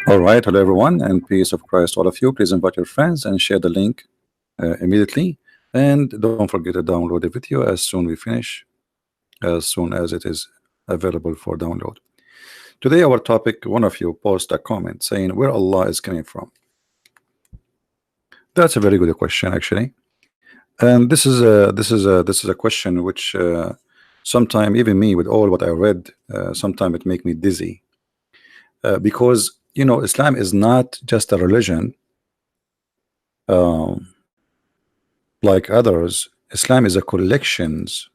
All right, hello everyone, and peace of Christ, all of you. Please invite your friends and share the link immediately. And don't forget to download the video as soon we finish, as soon as it is available for download. Today, our topic: one of you post a comment saying where Allah is coming from. That's a very good question, actually. And this is a question which sometime even me, with all what I read, sometime it make me dizzy because Islam is not just a religion um, like others. Islam is a collections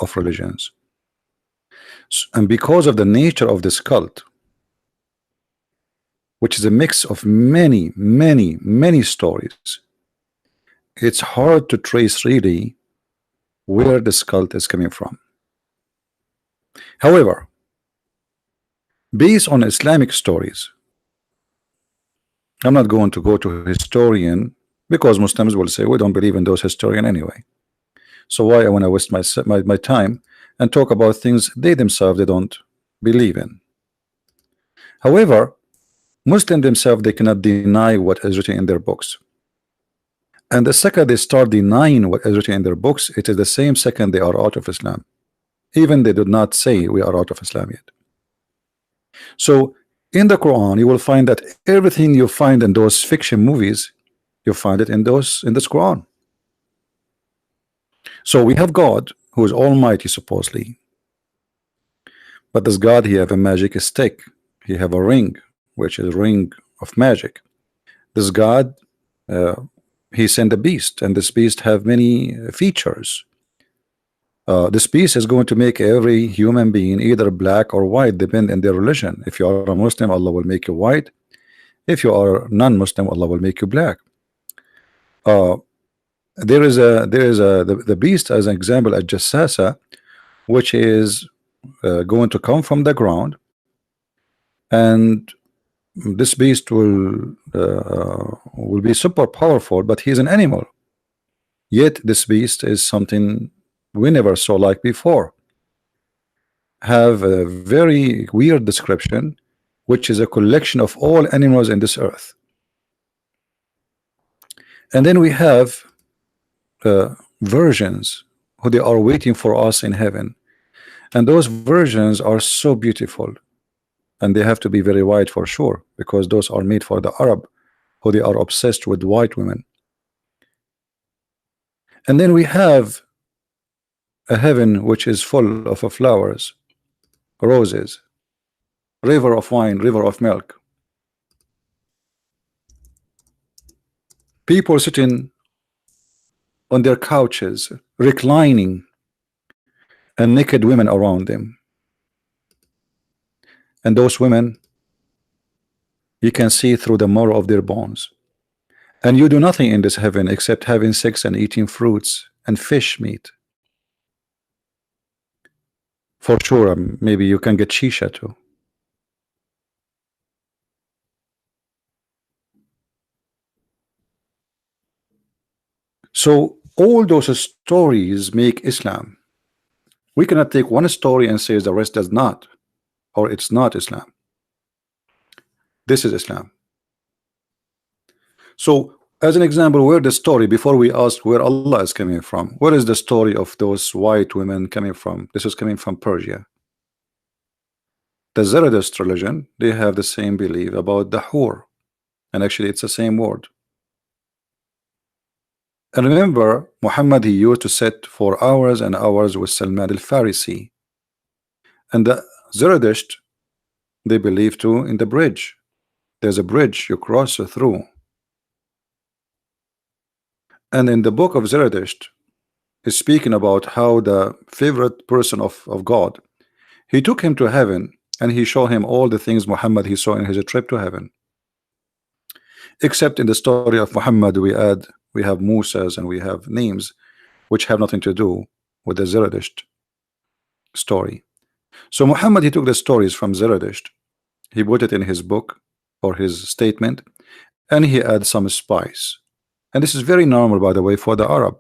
of religions, and because of the nature of this cult, which is a mix of many stories, it's hard to trace really where this cult is coming from. However, based on Islamic stories, I'm not going to go to historian because Muslims will say we don't believe in those historian anyway. So why I want to waste my time and talk about things they themselves they don't believe in. However, Muslims themselves they cannot deny what is written in their books. And the second they start denying what is written in their books, it is the same second they are out of Islam. Even they did not say we are out of Islam yet. So in the Quran, you will find that everything you find in those fiction movies, you find it in this Quran. So we have God who is almighty supposedly, but does God he have a magic stick? He have a ring, which is a ring of magic. Does God he sent a beast, and this beast have many features. This beast is going to make every human being either black or white, depend on their religion. If you are a Muslim, Allah will make you white. If you are non-Muslim, Allah will make you black. There is the beast as an example, a jassasa, which is going to come from the ground, and this beast will be super powerful, but he's an animal. Yet this beast is something we never saw like before. Have a very weird description, which is a collection of all animals in this earth. And then we have versions who they are waiting for us in heaven, and those versions are so beautiful, and they have to be very white for sure, because those are made for the Arab, who they are obsessed with white women. And then we have a heaven which is full of flowers, roses, river of wine, river of milk, people sitting on their couches reclining, and naked women around them. And those women, you can see through the marrow of their bones. And you do nothing in this heaven except having sex and eating fruits and fish meat. For sure, maybe you can get shisha too. So all those stories make Islam. We cannot take one story and say the rest does not, or it's not Islam. This is Islam. So as an example, where the story, before we ask where Allah is coming from, where is the story of those white women coming from? This is coming from Persia. The Zoroastrian religion, they have the same belief about the whore, and actually it's the same word. And remember, Muhammad, he used to sit for hours and hours with Salman al-Farisi, and the Zoroastrian, they believe too in the bridge. There's a bridge you cross through. And in the book of Zoroastrian is speaking about how the favorite person of God, he took him to heaven, and he showed him all the things Muhammad he saw in his trip to heaven. Except in the story of Muhammad, we have Musa's and we have names which have nothing to do with the Zoroastrian story. So Muhammad, he took the stories from Zoroastrian, he put it in his book or his statement, and he adds some spice. And this is very normal, by the way, for the Arab.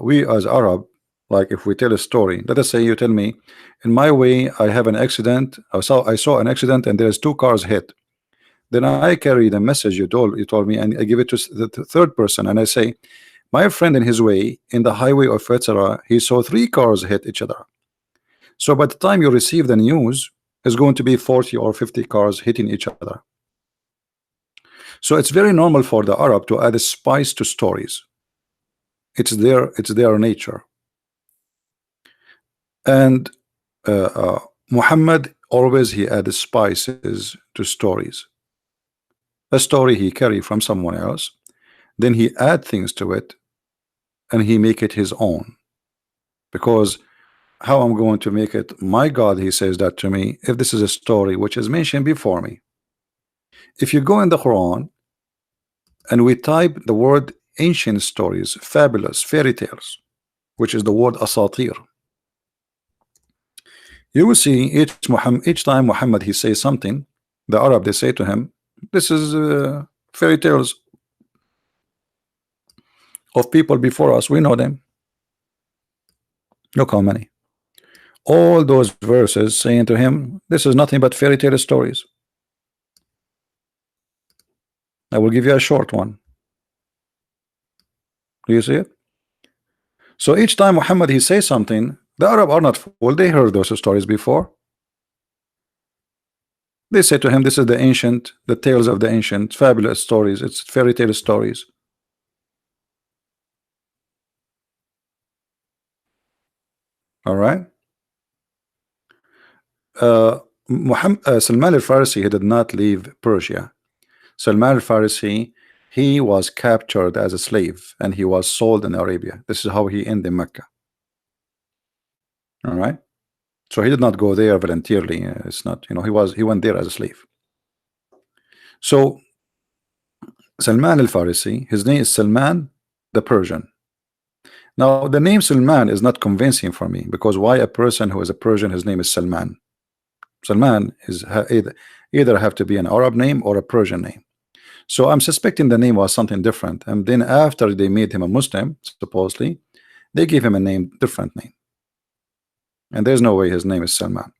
We as Arab, like if we tell a story, let us say you tell me, in my way I have an accident, I saw an accident and there's 2 cars hit. Then I carry the message you told me, and I give it to the third person, and I say, my friend in his way in the highway of etc. he saw 3 cars hit each other. So by the time you receive the news, it's going to be 40 or 50 cars hitting each other. So it's very normal for the Arab to add a spice to stories. It's their nature. And Muhammad always he added spices to stories. A story he carry from someone else, then he add things to it, and he make it his own. Because how I'm going to make it my God, he says that to me, if this is a story which is mentioned before me. If you go in the Quran and we type the word ancient stories, fabulous, fairy tales, which is the word asatir, you will see each time Muhammad he says something, the Arab they say to him, this is fairy tales of people before us, we know them. Look how many. All those verses saying to him, this is nothing but fairy tale stories. I will give you a short one. Do you see it? So each time Muhammad he says something, the Arab are not fooled. They heard those stories before. They say to him, this is the tales of the ancient, fabulous stories. It's fairy tale stories. All right. Salman al-Farisi, he did not leave Persia. Salman al-Farisi, he was captured as a slave and he was sold in Arabia. This is how he ended in Mecca. All right. So he did not go there voluntarily. It's not, he went there as a slave. So Salman al-Farisi, his name is Salman the Persian. Now the name Salman is not convincing for me, because why a person who is a Persian, his name is Salman? Salman is either have to be an Arab name or a Persian name. So I'm suspecting the name was something different, and then after they made him a Muslim, supposedly they gave him a different name, and there's no way his name is Salman.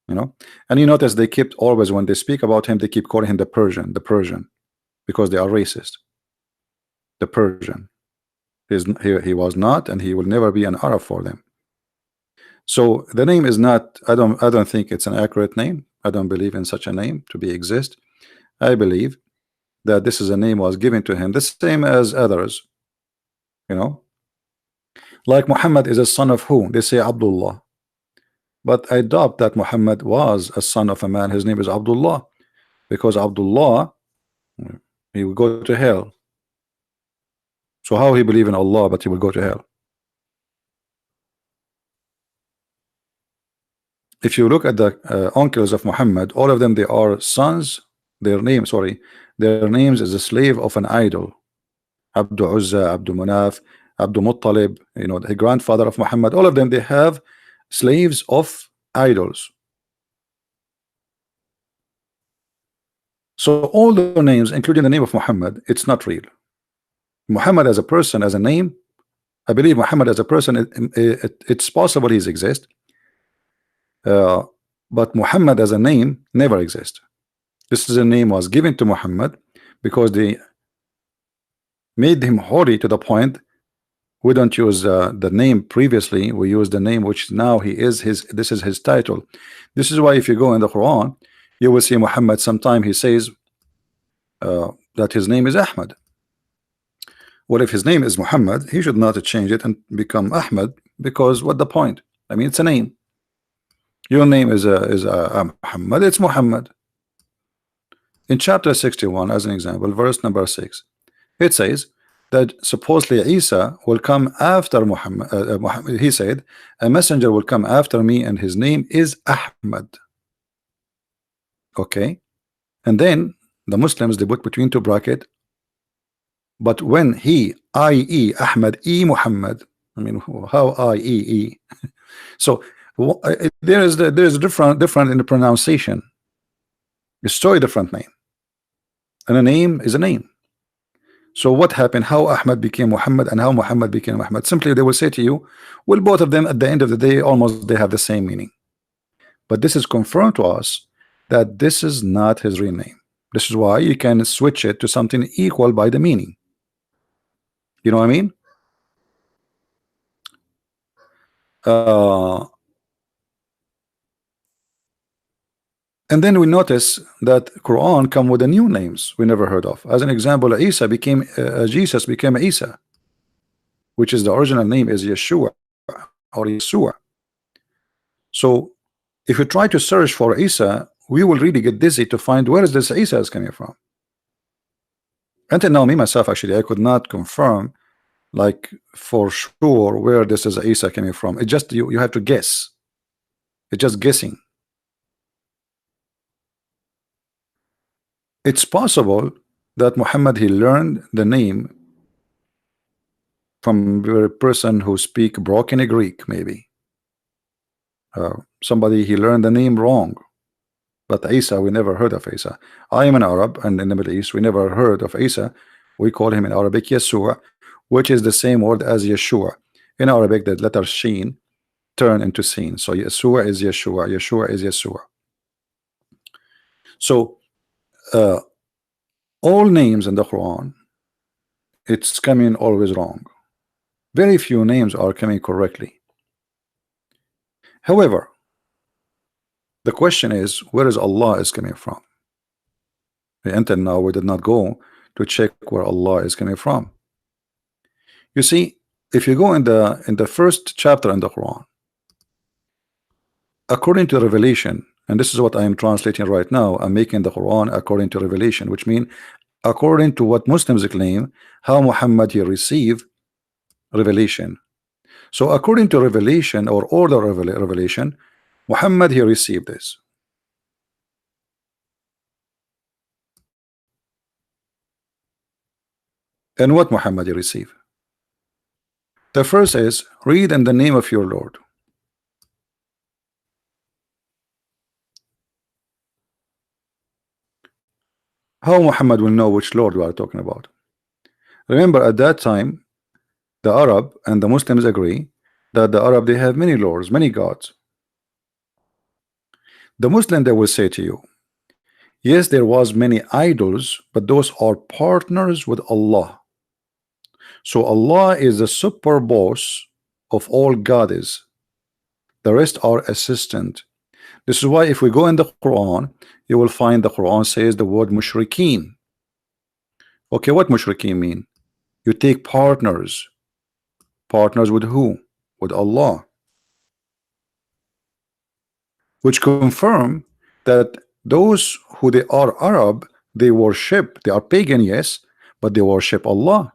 And you notice they keep always, when they speak about him, they keep calling him the Persian, because they are racist. The Persian. He was not, and he will never be an Arab for them. So the name is not, I don't think it's an accurate name. I don't believe in such a name to be exist. I believe that this is a name was given to him, the same as others. Like Muhammad is a son of who? They say Abdullah. But I doubt that Muhammad was a son of a man. His name is Abdullah, because Abdullah, he will go to hell. So how he believe in Allah but he will go to hell? If you look at the uncles of Muhammad, all of them, they are sons. Their names is a slave of an idol. Abdul Uzza, Abdul Manaf, Abdul Muttalib, the grandfather of Muhammad. All of them, they have slaves of idols. So all the names, including the name of Muhammad, it's not real. Muhammad as a person, as a name, I believe Muhammad as a person, it's possible he's exist, but Muhammad as a name never exists. This is a name was given to Muhammad because they made him holy to the point we don't use the name previously, we use the name which now this is his title. This is why if you go in the Quran, you will see Muhammad sometime he says that his name is Ahmad. Well, if his name is Muhammad, he should not change it and become Ahmad, because what the point? I mean, it's a name. Your name is Muhammad, it's Muhammad. In chapter 61, as an example, verse number 6, it says that supposedly Isa will come after Muhammad. He said, a messenger will come after me and his name is Ahmad. Okay, and then the Muslims, they put between two brackets, but when he, i.e. Ahmad, Muhammad, I mean, how i.e. So there is different in the pronunciation. It's still a different name, and a name is a name. So what happened? How Ahmad became Muhammad and how Muhammad became Ahmad? Simply they will say to you, well, both of them at the end of the day almost they have the same meaning. But this is confirmed to us that this is not his real name. This is why you can switch it to something equal by the meaning. You know what I mean? And then we notice that Quran come with the new names we never heard of. As an example, Isa became Jesus became Isa, which is the original name is Yeshua or Yeshua. So if you try to search for Isa, we will really get dizzy to find where is this Isa is coming from. Until now, me myself, actually, I could not confirm like for sure where this is Isa coming from. It just you have to guess. It's just guessing. It's possible that Muhammad he learned the name from a person who speak broken Greek, maybe. Somebody he learned the name wrong. But Isa, we never heard of Isa. I am an Arab, and in the Middle East, we never heard of Isa. We call him in Arabic Yeshua, which is the same word as Yeshua. In Arabic, the letter Sheen turn into Seen. So Yeshua is Yeshua. Yeshua is Yeshua. So all names in the Quran, it's coming always wrong. Very few names are coming correctly. However, the question is, where is Allah is coming from? Until now, we did not go to check where Allah is coming from. You see, if you go in the first chapter in the Quran, according to Revelation, and this is what I am translating right now, I'm making the Quran according to Revelation, which means according to what Muslims claim, how Muhammad he received revelation. So according to Revelation or order of Revelation, Muhammad he received this. And what Muhammad he received? The first is, read in the name of your Lord. How Muhammad will know which Lord we are talking about? Remember, at that time, the Arab and the Muslims agree that the Arab they have many lords, many gods. The Muslim they will say to you, yes, there was many idols, but those are partners with Allah. So Allah is the super boss of all gods. The rest are assistant. This is why if we go in the Quran, you will find the Quran says the word mushrikeen. Okay, what mushrikeen mean? You take partners. Partners with who? With Allah. Which confirm that those who they are Arab, they worship, they are pagan, yes, but they worship Allah.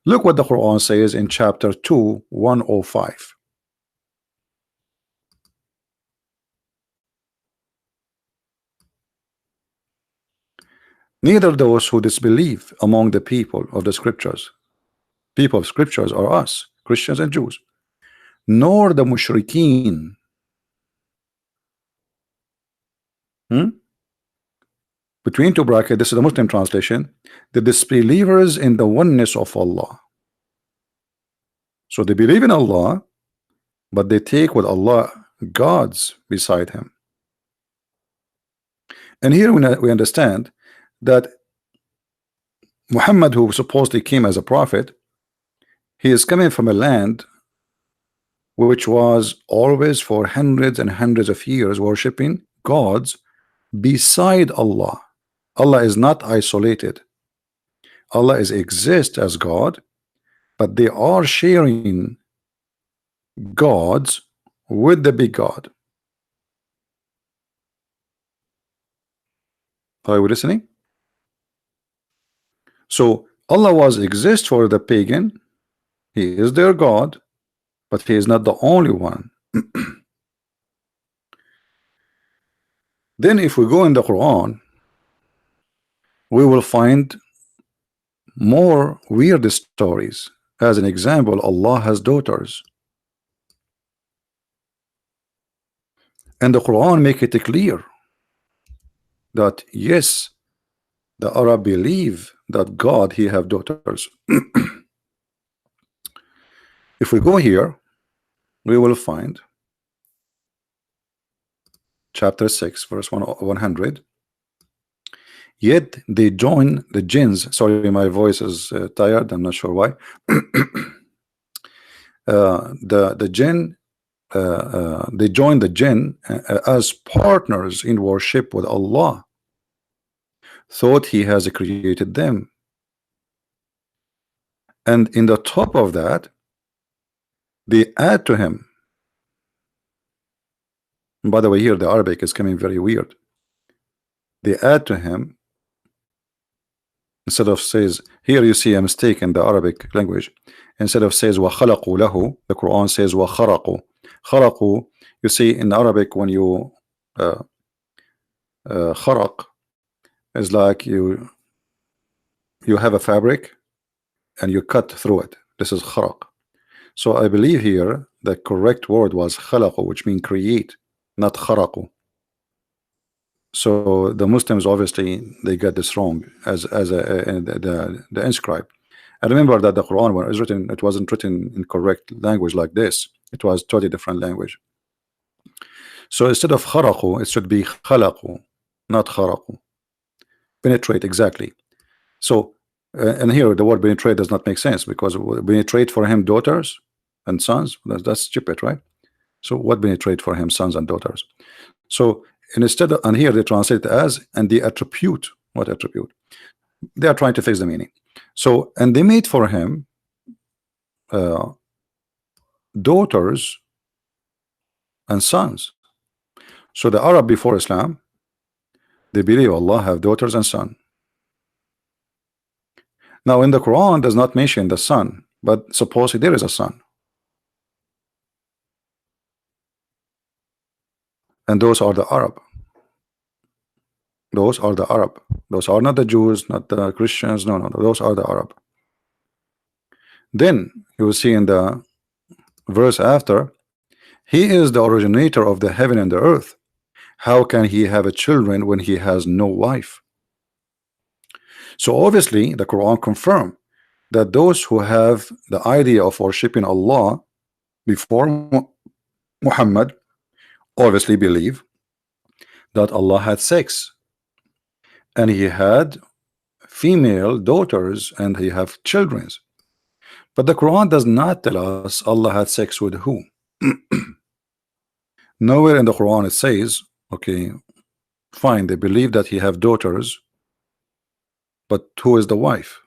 Look what the Quran says in chapter 2, 105. Neither those who disbelieve among the people of the scriptures, people of scriptures are us, Christians and Jews, nor the mushrikeen. Between two brackets, this is the Muslim translation, the disbelievers in the oneness of Allah. So they believe in Allah, but they take with Allah gods beside him. And here we understand that Muhammad, who supposedly came as a prophet, he is coming from a land which was always for hundreds and hundreds of years worshiping gods beside Allah. Allah is not isolated. Allah is exist as God, but they are sharing gods with the big God. Are we listening? So Allah was exist for the pagan. He is their God, but he is not the only one. Then if we go in the Quran, we will find more weird stories. As an example, Allah has daughters. And the Quran make it clear that yes, the Arab believe that God he have daughters. If we go here, we will find chapter 6 verse 100. Yet they join the jinns. Sorry, my voice is tired. I'm not sure why. The jinn, they join the jinn as partners in worship with Allah, thought He has created them. And in the top of that, they add to Him. And by the way, here the Arabic is coming very weird. They add to Him, instead of says, here you see a mistake in the Arabic language. Instead of says وَخَلَقُوا لَهُ, the Quran says وَخَرَقُوا. خَرَقُوا, you see in Arabic when you kharaq is like you have a fabric and you cut through it. This is kharaq. So I believe here the correct word was khalaqu, which means create, not kharaqu. So the Muslims obviously they got this wrong as the inscribe. I remember that the Quran when it was written, it wasn't written in correct language like this. It was totally different language. So instead of kharaqu, it should be khalaqu, not kharaqu. Penetrate, exactly. So and here the word penetrate does not make sense, because penetrate for him daughters and sons, that's stupid, right? So what penetrate for him sons and daughters? So instead of, and here they translate it as, and the attribute, what attribute? They are trying to fix the meaning. So, and they made for him daughters and sons. So the Arab before Islam, they believe Allah have daughters and son. Now in the Quran does not mention the son, but supposedly there is a son. And those are the Arab. Those are the Arab. Those are not the Jews, not the Christians. No, no, those are the Arab. Then you will see in the verse after, He is the originator of the heaven and the earth. How can He have a children when He has no wife? So obviously the Quran confirms that those who have the idea of worshiping Allah before Muhammad obviously believe that Allah had sex, and He had female daughters, and He have children. But the Quran does not tell us Allah had sex with who. Nowhere in the Quran it says, okay, fine, they believe that He have daughters, but who is the wife?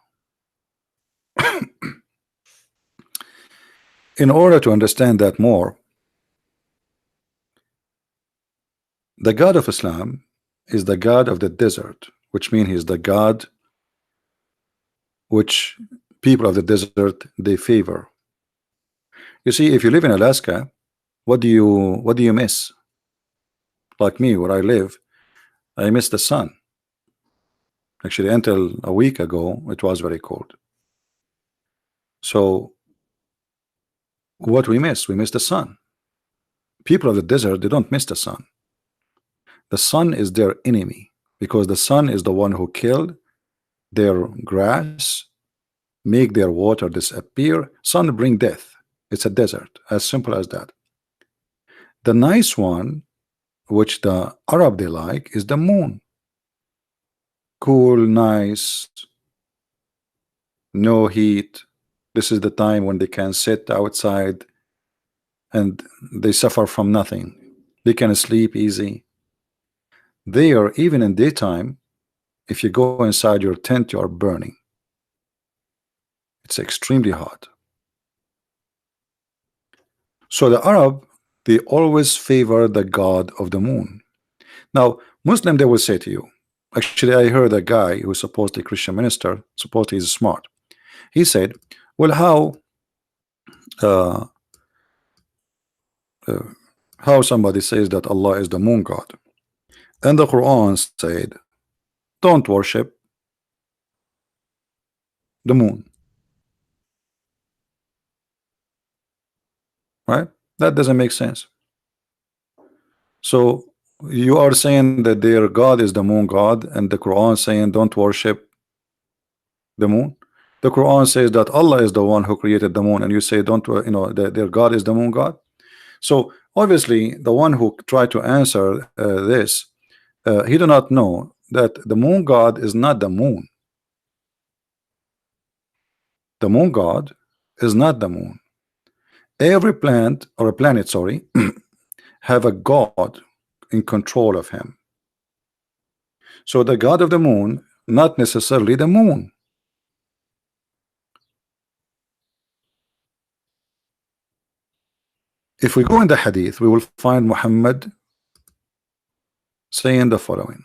In order to understand that more, the God of Islam is the God of the desert, which means He's the God which people of the desert they favor. You see, if you live in Alaska, what do you miss? Like me, where I live, I miss the sun. Actually, until a week ago, it was very cold. So what we miss the sun. People of the desert, they don't miss the sun. The sun is their enemy, because the sun is the one who killed their grass, make their water disappear. Sun bring death. It's a desert, as simple as that. The nice one, which the Arab they like, is the moon. Cool, nice, no heat. This is the time when they can sit outside and they suffer from nothing. They can sleep easy. There, even in daytime, if you go inside your tent, you are burning. It's extremely hot. So the Arab, they always favor the god of the moon. Now, Muslim, they will say to you, actually, I heard a guy who's supposedly a Christian minister, supposedly he's smart. He said, well, how somebody says that Allah is the moon god? And the Quran said, don't worship the moon. Right? That doesn't make sense. So you are saying that their God is the moon god, and the Quran saying don't worship the moon. The Quran says that Allah is the one who created the moon, and you say don't, their God is the moon god. So obviously the one who tried to answer this, he do not know that the moon god is not the moon. The moon god is not the moon. Every plant or a planet, sorry, have a god in control of him. So the god of the moon, not necessarily the moon. If we go in the hadith, we will find Muhammad saying the following.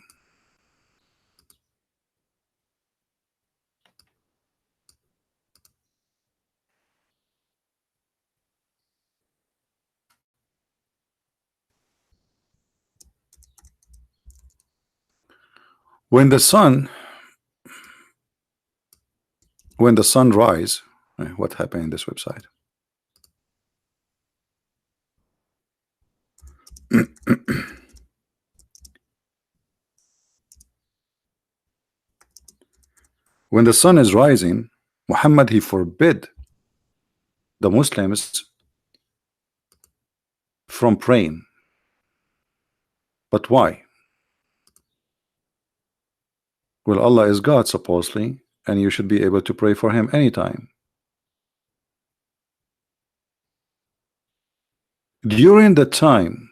When the sun rise, what happened in this website? When the sun is rising, Muhammad, he forbid the Muslims from praying. But why? Well, Allah is God supposedly, and you should be able to pray for him anytime. During the time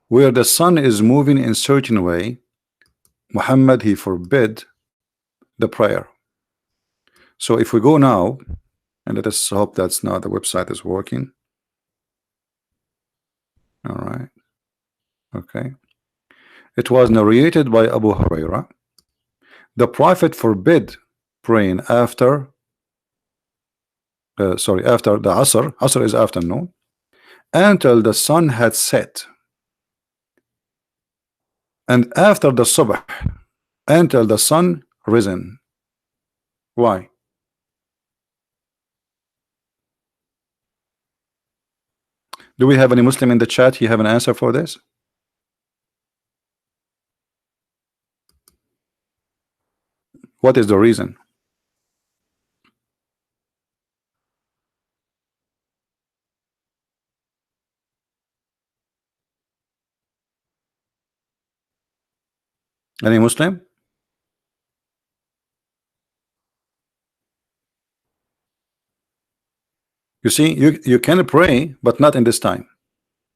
where the sun is moving in certain way, Muhammad, he forbid the prayer. So if we go now, and let us hope that's now the website is working. All right. Okay. It was narrated by Abu Huraira. The Prophet forbid praying after after the Asr. Asr is afternoon, until the sun had set, and after the Subh until the sun risen. Why? Do we have any Muslim in the chat? You have an answer for this? What is the reason? Any Muslim? You see, you can pray, but not in this time.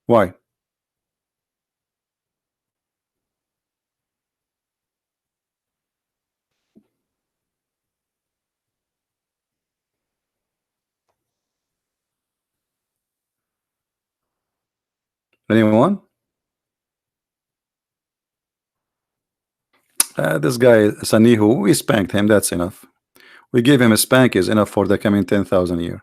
Why? Anyone? This guy Sanihu, we spanked him. That's enough. We gave him a spank is enough for the coming 10,000 year.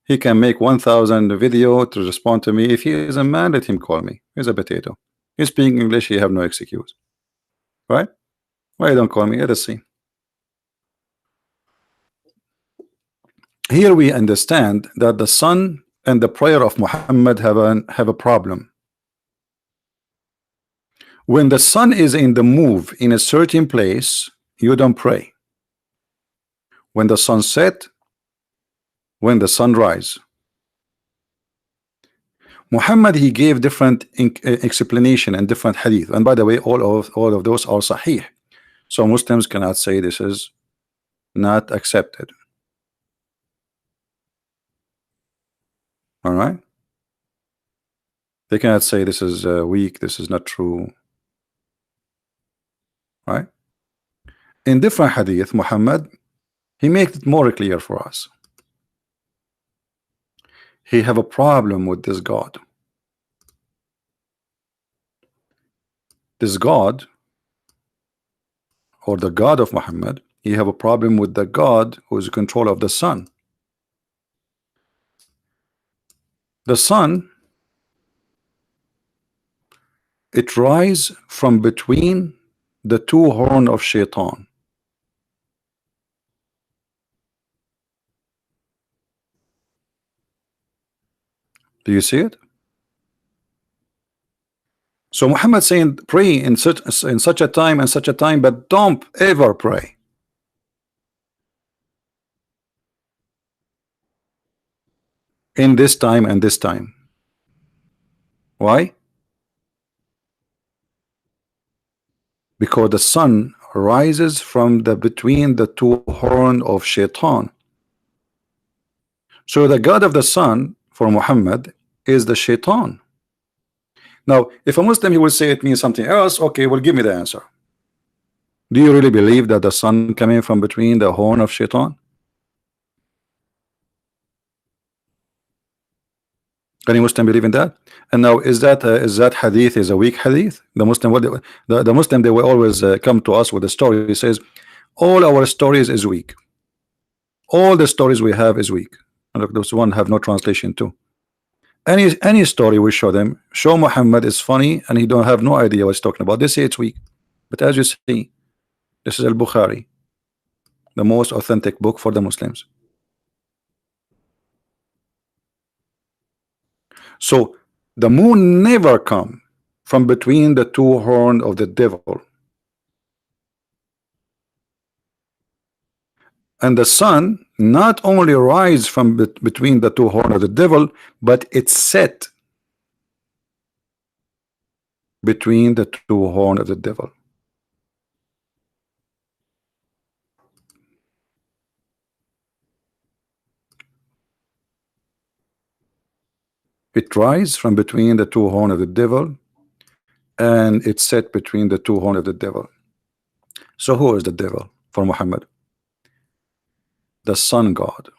He can make 1,000 video to respond to me. If he is a man, let him call me. He's a potato. He's speaking English. He have no excuse. Right? Why you don't call me? Let us see. Here we understand that the sun and the prayer of Muhammad have a problem. When the sun is in the move in a certain place, you don't pray. When the sun set, when the sun rise. Muhammad, he gave different explanation and different hadith, and by the way, all of those are sahih, so Muslims cannot say this is not accepted. All right, they cannot say this is weak, this is not true. Right? In different hadith, Muhammad, he makes it more clear for us. He have a problem with this God. This God, or the God of Muhammad, he have a problem with the God who is in control of the sun. The sun, it rise from between the two horns of Shaitan. Do you see it? So Muhammad saying pray in such a time and such a time, but don't ever pray. In this time and this time. Why? because the sun rises from the between the two horn of shaitan. So the God of the sun for Muhammad is the shaitan. Now if a Muslim, he will say it means something else. Okay, well, give me the answer. Do you really believe that the sun coming from between the horn of shaitan? Any Muslim believe in that? And now is that hadith is a weak hadith? The Muslim, what the Muslim, they will always come to us with a story. He says all our stories is weak. All the stories we have is weak. And look, those one have no translation too. Any story we show them, show Muhammad is funny and he don't have no idea what he's talking about. They say it's weak. But as you see, this is Al-Bukhari, the most authentic book for the Muslims. So the moon never come from between the two horns of the devil, and the sun not only rise from between the two horns of the devil, but it's set between the two horns of the devil. It rises from between the two horns of the devil, and it's set between the two horns of the devil. So who is the devil for Muhammad? The sun god.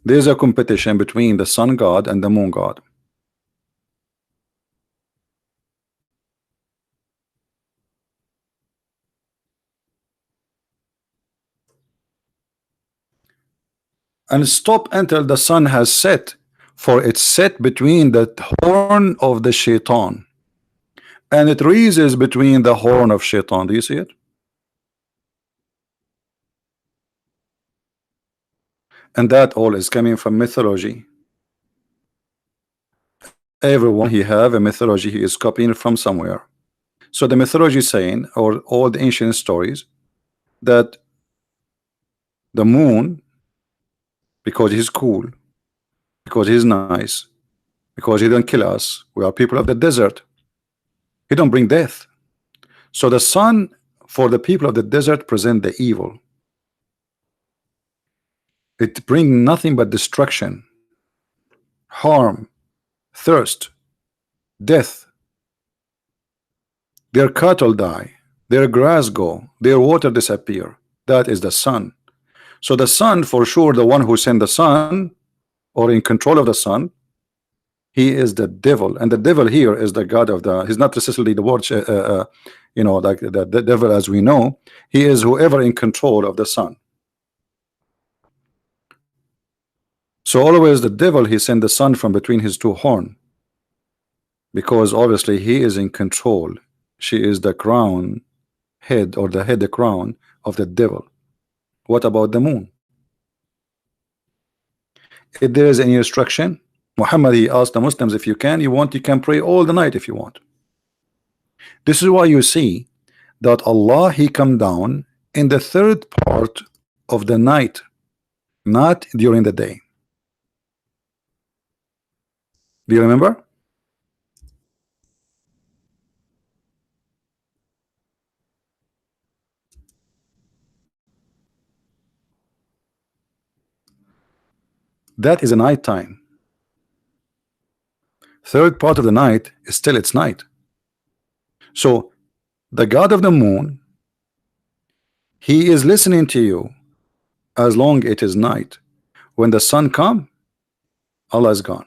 There's a competition between the sun god and the moon god. And stop until the sun has set, for it's set between the horn of the shaitan, and it rises between the horn of shaitan. Do you see it? And that all is coming from mythology. Everyone he have a mythology he is copying from somewhere. So the mythology is saying, or all the ancient stories, that the moon, because he's cool, because he's nice, because he don't kill us, we are people of the desert, he don't bring death. So the sun for the people of the desert present the evil. It bring nothing but destruction, harm, thirst, death. Their cattle die, their grass go, their water disappear. That is the sun. So the sun, for sure, the one who sent the sun, or in control of the sun, he is the devil. And the devil here is the god of the, he's not necessarily the word you know, like the devil as we know. He is whoever in control of the sun. So always the devil, he sent the sun from between his two horns, because obviously he is in control. She is the crown head, or the head, the crown of the devil. What about the moon? If there is any instruction, Muhammad, he asked the Muslims, if you want, you can pray all the night if you want. This is why you see that Allah, he come down in the third part of the night, not during the day. Do you remember? That is a night time. Third part of the night is still its night. So the god of the moon, he is listening to you as long it is night. When the sun come, Allah is gone.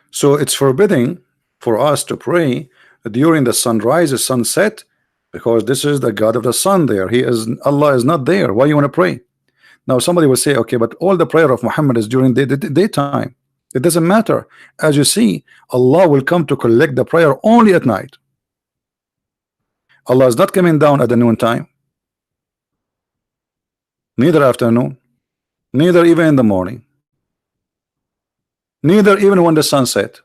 So it's forbidding for us to pray during the sunrise, the sunset, because this is the god of the sun there. He is, Allah is not there. Why you want to pray? Now somebody will say, okay, but all the prayer of Muhammad is during the daytime. It doesn't matter. As you see, Allah will come to collect the prayer only at night. Allah is not coming down at the noon time, neither afternoon, neither even in the morning, neither even when the sun set.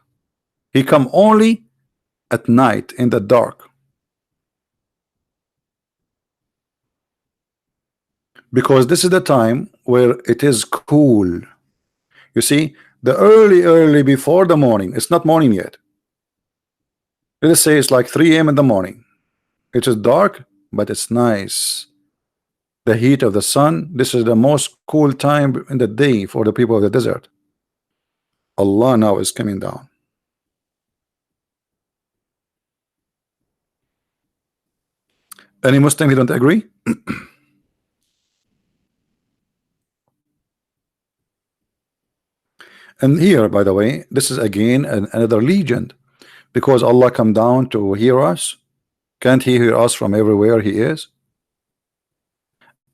He come only at night in the dark. Because this is the time where it is cool. You see, The early before the morning. It's not morning yet. Let us say it's like 3 a.m. in the morning. It is dark, but it's nice. The heat of the sun. This is the most cool time in the day for the people of the desert. Allah now is coming down. Any Muslim who don't agree? And here, by the way, this is again another legend, because Allah come down to hear us. Can't He hear us from everywhere He is?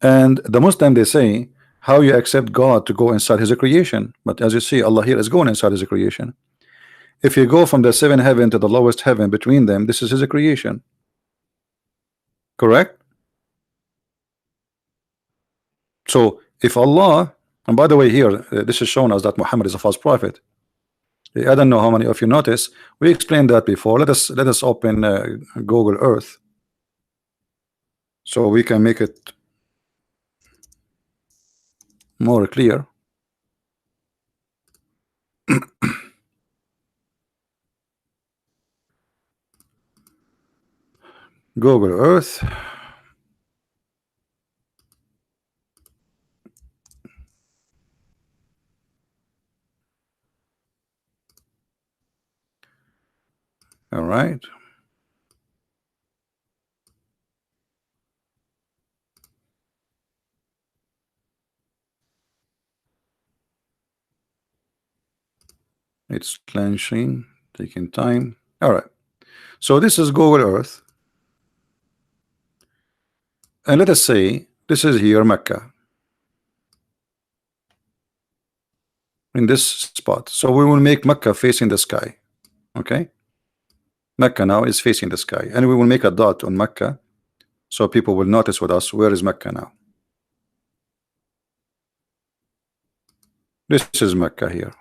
And the Muslim, they say, how you accept God to go inside His creation? But as you see, Allah here is going inside His creation. If you go from the 7th heaven to the lowest heaven, between them, this is His creation. Correct? So if Allah, and by the way, here this is shown us that Muhammad is a false prophet. I don't know how many of you notice. We explained that before. Let us open Google Earth so we can make it more clear. Google Earth. All right. It's launching, taking time. All right. So this is Google Earth. And let us say this is here Mecca. In this spot. So we will make Mecca facing the sky. Okay. Mecca now is facing the sky. And we will make a dot on Mecca, so people will notice with us, where is Mecca now? This is Mecca here.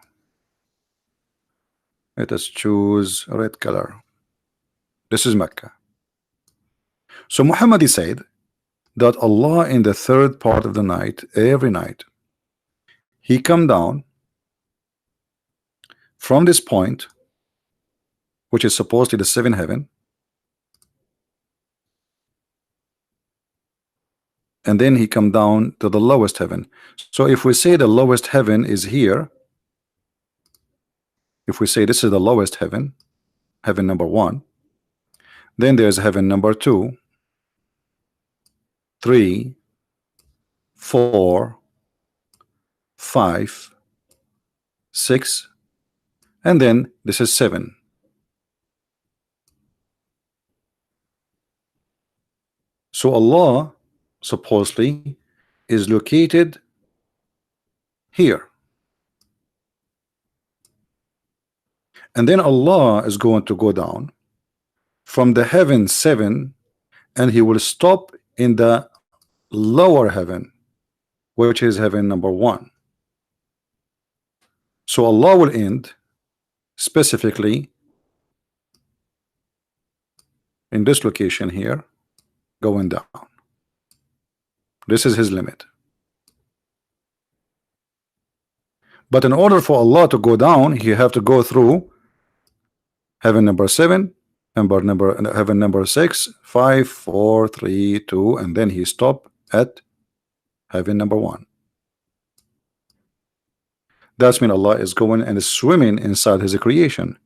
Let us choose red color. This is Mecca. So Muhammad said that Allah in the 3rd part of the night, every night, He come down from this point, which is supposedly the 7th heaven, and then He come down to the lowest heaven. So if we say the lowest heaven is here, if we say this is the lowest heaven, heaven number 1, then there's heaven number 2, 3, 4, 5, 6, and then this is 7. So Allah supposedly is located here. And then Allah is going to go down from the heaven 7, and He will stop in the lower heaven, which is heaven number 1. So Allah will end specifically in this location here, going down. This is His limit. But in order for Allah to go down, He have to go through heaven number 7, heaven number 6, 5, 4, 3, 2, and then He stop at heaven number 1. That's mean Allah is going and is swimming inside His creation,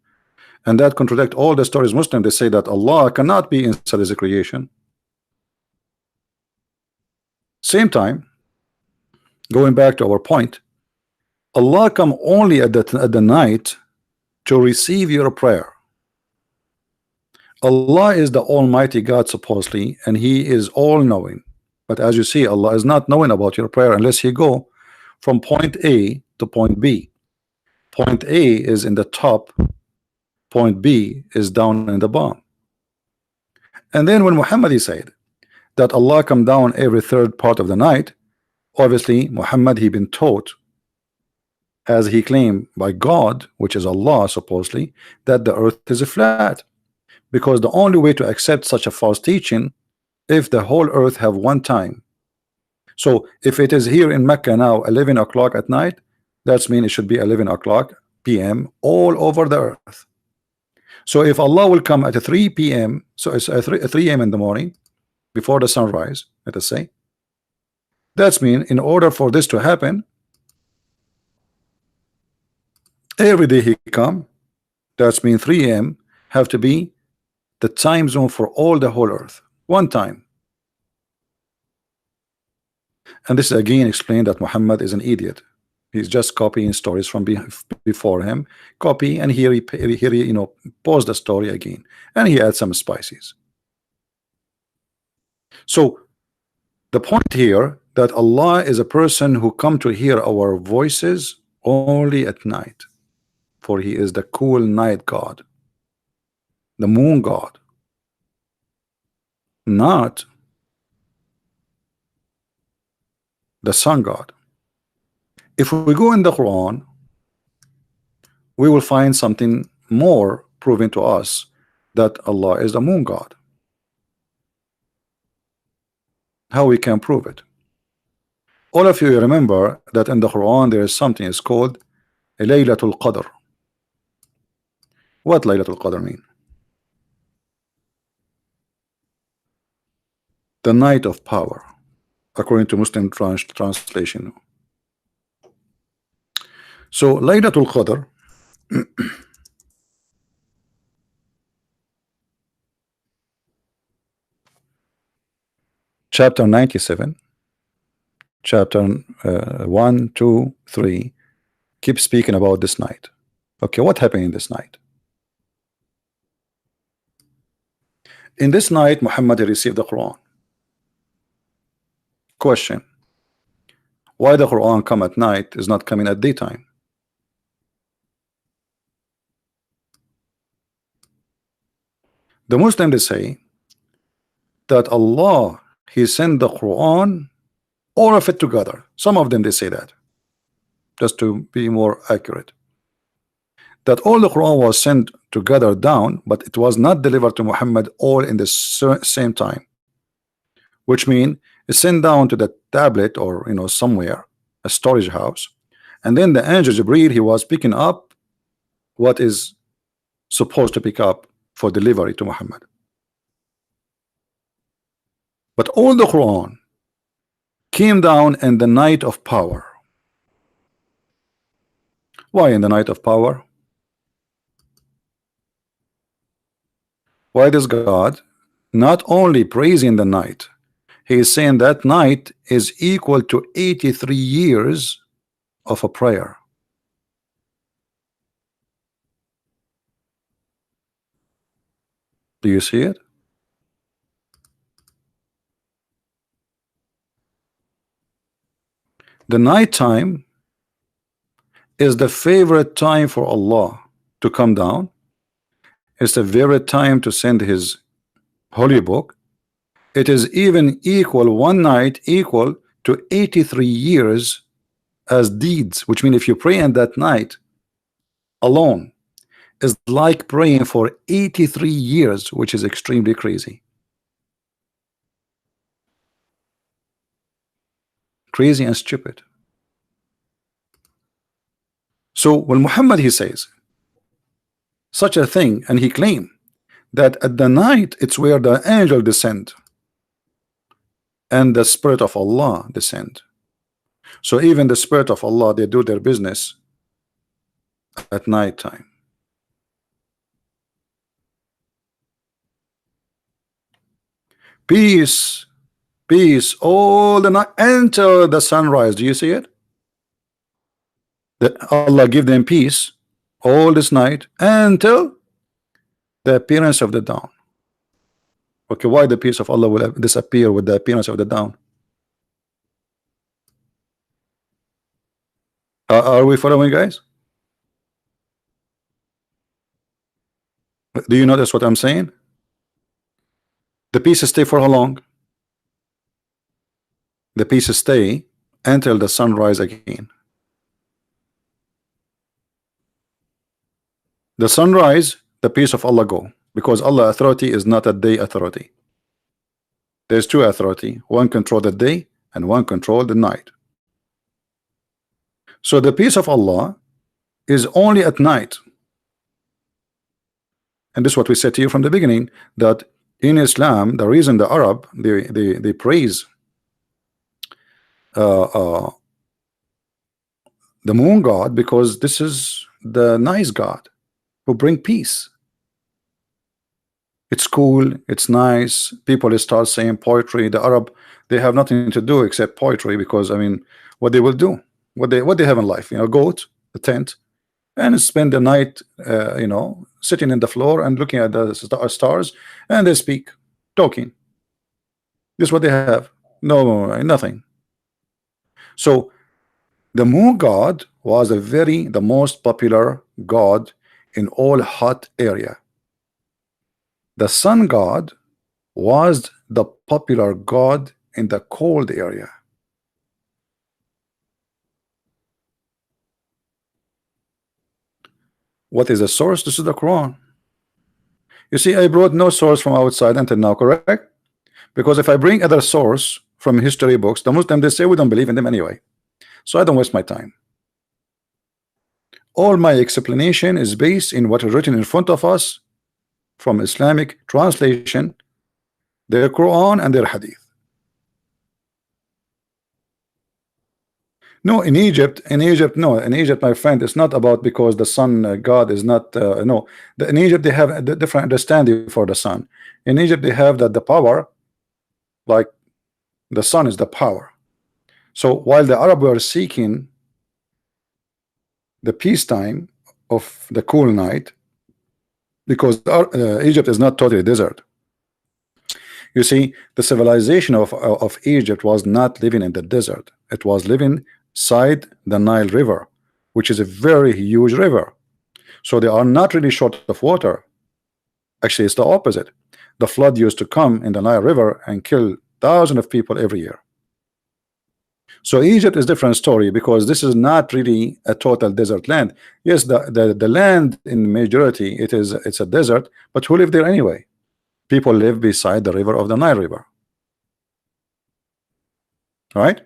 and that contradict all the stories Muslim. They say that Allah cannot be inside His creation. Same time, going back to our point, Allah come only at the night to receive your prayer. Allah is the Almighty God supposedly, and He is all-knowing. But as you see, Allah is not knowing about your prayer unless you go from point A to point B. Point A is in the top, point B is down in the bottom. And then when Muhammad said that Allah come down every 3rd part of the night, obviously Muhammad, he been taught, as he claimed by God, which is Allah supposedly, that the earth is flat, because the only way to accept such a false teaching, if the whole earth have one time. So if it is here in Mecca now 11 o'clock at night, That means it should be 11 o'clock p.m. all over the earth. So if Allah will come at 3 p.m., so it's 3 a.m. in the morning before the sunrise, let us say, that means in order for this to happen, every day he come, that means 3 a.m. have to be the time zone for all the whole earth, one time. And this again explained that Muhammad is an idiot. He's just copying stories from before him, copy, and here he pause the story again, and he adds some spices. So the point here that Allah is a person who come to hear our voices only at night, for he is the cool night God, the moon God, not the sun God. If we go in the Quran, we will find something more proving to us that Allah is the moon God. How we can prove it? All of you remember that in the Quran there is something is called Laylatul Qadr. What Laylatul Qadr mean? The night of power, according to Muslim translation. So Laylatul Qadr chapter 97, chapter 1, 2, 3 keep speaking about this night. Okay, what happened in this night? In this night Muhammad received the Quran. Question: why the Quran come at night is not coming at daytime? The Muslims they say that Allah he sent the Quran all of it together. Some of them they say that, just to be more accurate, that all the Quran was sent together down, but it was not delivered to Muhammad all in the same time, which means it's sent down to the tablet or somewhere, a storage house, and then the angel Jibreel he was picking up what is supposed to pick up for delivery to Muhammad. But all the Quran came down in the night of power. Why in the night of power? Why does God not only praising the night, he is saying that night is equal to 83 years of a prayer. Do you see it? The night time is the favorite time for Allah to come down. It's the favorite time to send his holy book. It is even equal, one night equal to 83 years as deeds, which means if you pray in that night alone is like praying for 83 years, which is extremely crazy. Crazy and stupid. So when Muhammad he says such a thing, and he claimed that at the night it's where the angel descend and the spirit of Allah descend. So even the spirit of Allah they do their business at night time. Peace, peace all the night until the sunrise. Do you see it? That Allah give them peace all this night until the appearance of the dawn. Okay, why the peace of Allah will disappear with the appearance of the dawn? Are we following, guys? Do you notice what I'm saying? The peace stay for how long? The peace stay until the sunrise again. The sunrise, the peace of Allah go, because Allah authority is not a day authority. There's two authority, one control the day and one control the night. So the peace of Allah is only at night. And this is what we said to you from the beginning, that in Islam, the reason the Arab they praise uh, uh, the moon god, because this is the nice God who bring peace. It's cool, it's nice. People start saying poetry. The Arab, they have nothing to do except poetry, because I mean, what they will do, what they have in life, you know, goat, a tent, and spend the night, you know, sitting in the floor and looking at the stars, and they speak, talking. This is what they have. No, nothing. So the moon god was the most popular god in all hot area. The sun god was the popular god in the cold area. What is the source? This is the Quran. You see, I brought no source from outside until now, correct? Because if I bring other source from history books, the Muslims, they say we don't believe in them anyway. So I don't waste my time. All my explanation is based in what is written in front of us from Islamic translation, their Quran and their Hadith. No, in Egypt, no, in Egypt, my friend, it's not about because the sun God is not, no. In Egypt, they have a different understanding for the sun. In Egypt, they have that the power, like the sun is the power. So while the Arab were seeking the peacetime of the cool night, because Egypt is not totally desert. You see, the civilization of Egypt was not living in the desert. It was living side the Nile River, which is a very huge river. So they are not really short of water. Actually, it's the opposite. The flood used to come in the Nile River and kill thousands of people every year. So Egypt is a different story, because this is not really a total desert land. Yes, the land in majority it's a desert, but who live there anyway? People live beside the river of the Nile River. Right?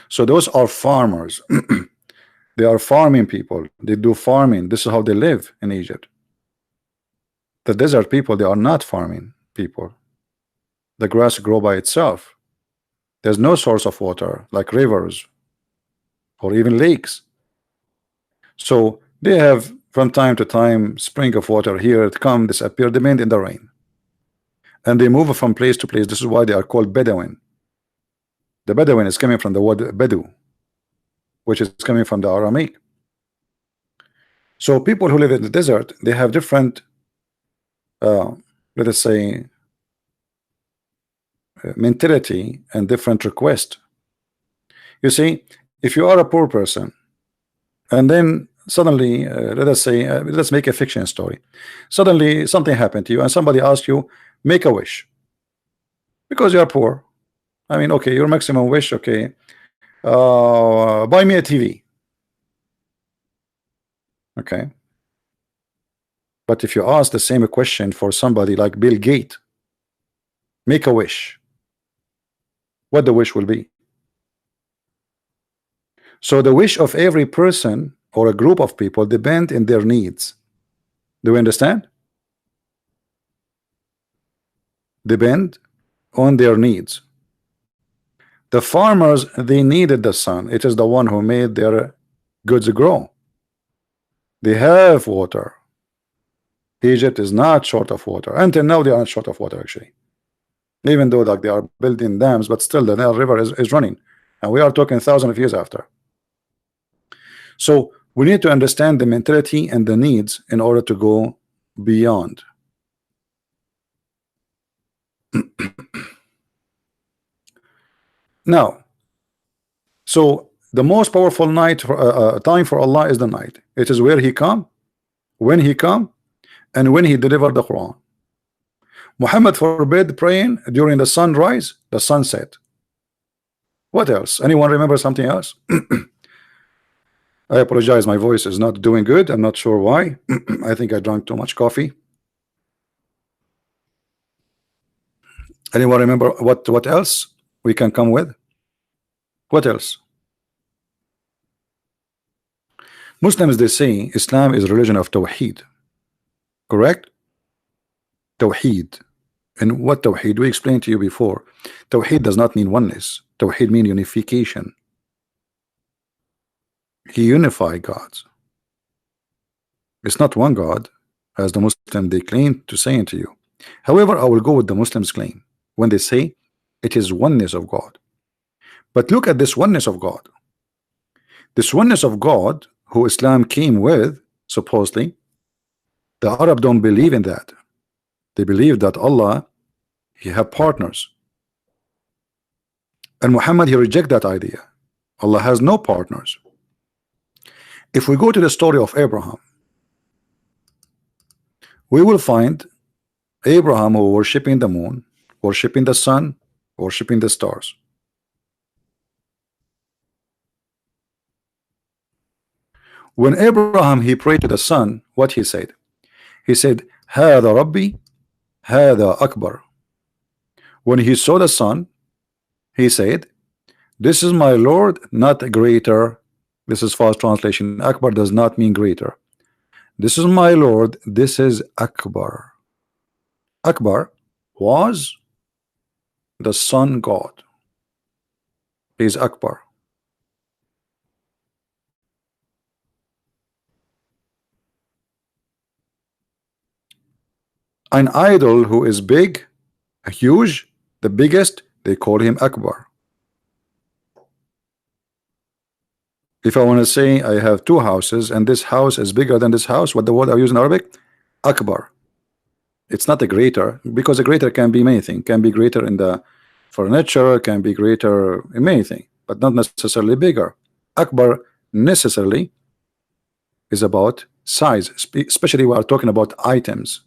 So those are farmers. They are farming people. They do farming. This is how they live in Egypt. The desert people, they are not farming people. The grass grow by itself. There's no source of water like rivers or even lakes. So they have from time to time spring of water. Here it come, disappear, depend in the rain. And they move from place to place. This is why they are called Bedouin. The Bedouin is coming from the word Bedu, which is coming from the Aramaic. So people who live in the desert, they have different, let us say, mentality and different request. You see, if you are a poor person, and then suddenly, let us say, let's make a fiction story. Suddenly, something happened to you, and somebody asks you, make a wish, because you are poor. I mean, okay, your maximum wish, okay, buy me a TV. Okay. But if you ask the same question for somebody like Bill Gates, make a wish, what the wish will be? So the wish of every person or a group of people depend in their needs. Do we understand? Depend on their needs. The farmers, they needed the sun. It is the one who made their goods grow. They have water. Egypt is not short of water. Until now, they are not short of water, actually. Even though like they are building dams, but still the Nile River is running. And we are talking thousands of years after. So we need to understand the mentality and the needs in order to go beyond. Now, so the most powerful night for, time for Allah is the night. It is where He come, when He come, and when He delivered the Quran. Muhammad forbid praying during the sunrise, the sunset. What else? Anyone remember something else? I apologize, my voice is not doing good. I'm not sure why. I think I drank too much coffee. Anyone remember what else we can come with? What else? Muslims, they say Islam is a religion of Tawheed, correct? Tawheed. And what Tawheed? We explained to you before. Tawheed does not mean oneness. Tawheed means unification. He unified gods. It's not one God, as the Muslim they claim to say to you. However, I will go with the Muslims claim when they say it is oneness of God. But look at this oneness of God. This oneness of God who Islam came with, supposedly, the Arab don't believe in that. They believe that Allah, he have partners. And Muhammad, he reject that idea. Allah has no partners. If we go to the story of Abraham, we will find Abraham who worshiping the moon, worshiping the sun, worshiping the stars. When Abraham he prayed to the sun, what he said? He said, "Hada Rabbi, Hada Akbar." When he saw the sun, he said, "This is my Lord, not greater." This is false translation. Akbar does not mean greater. This is my Lord. This is Akbar. Akbar was the sun God. He is Akbar. An idol who is big, huge, the biggest, they call him Akbar. If I want to say I have two houses and this house is bigger than this house, what the word I use in Arabic? Akbar. It's not a greater, because a greater can be many things. Can be greater in the furniture, can be greater in many things, but not necessarily bigger. Akbar necessarily is about size, especially we are talking about items.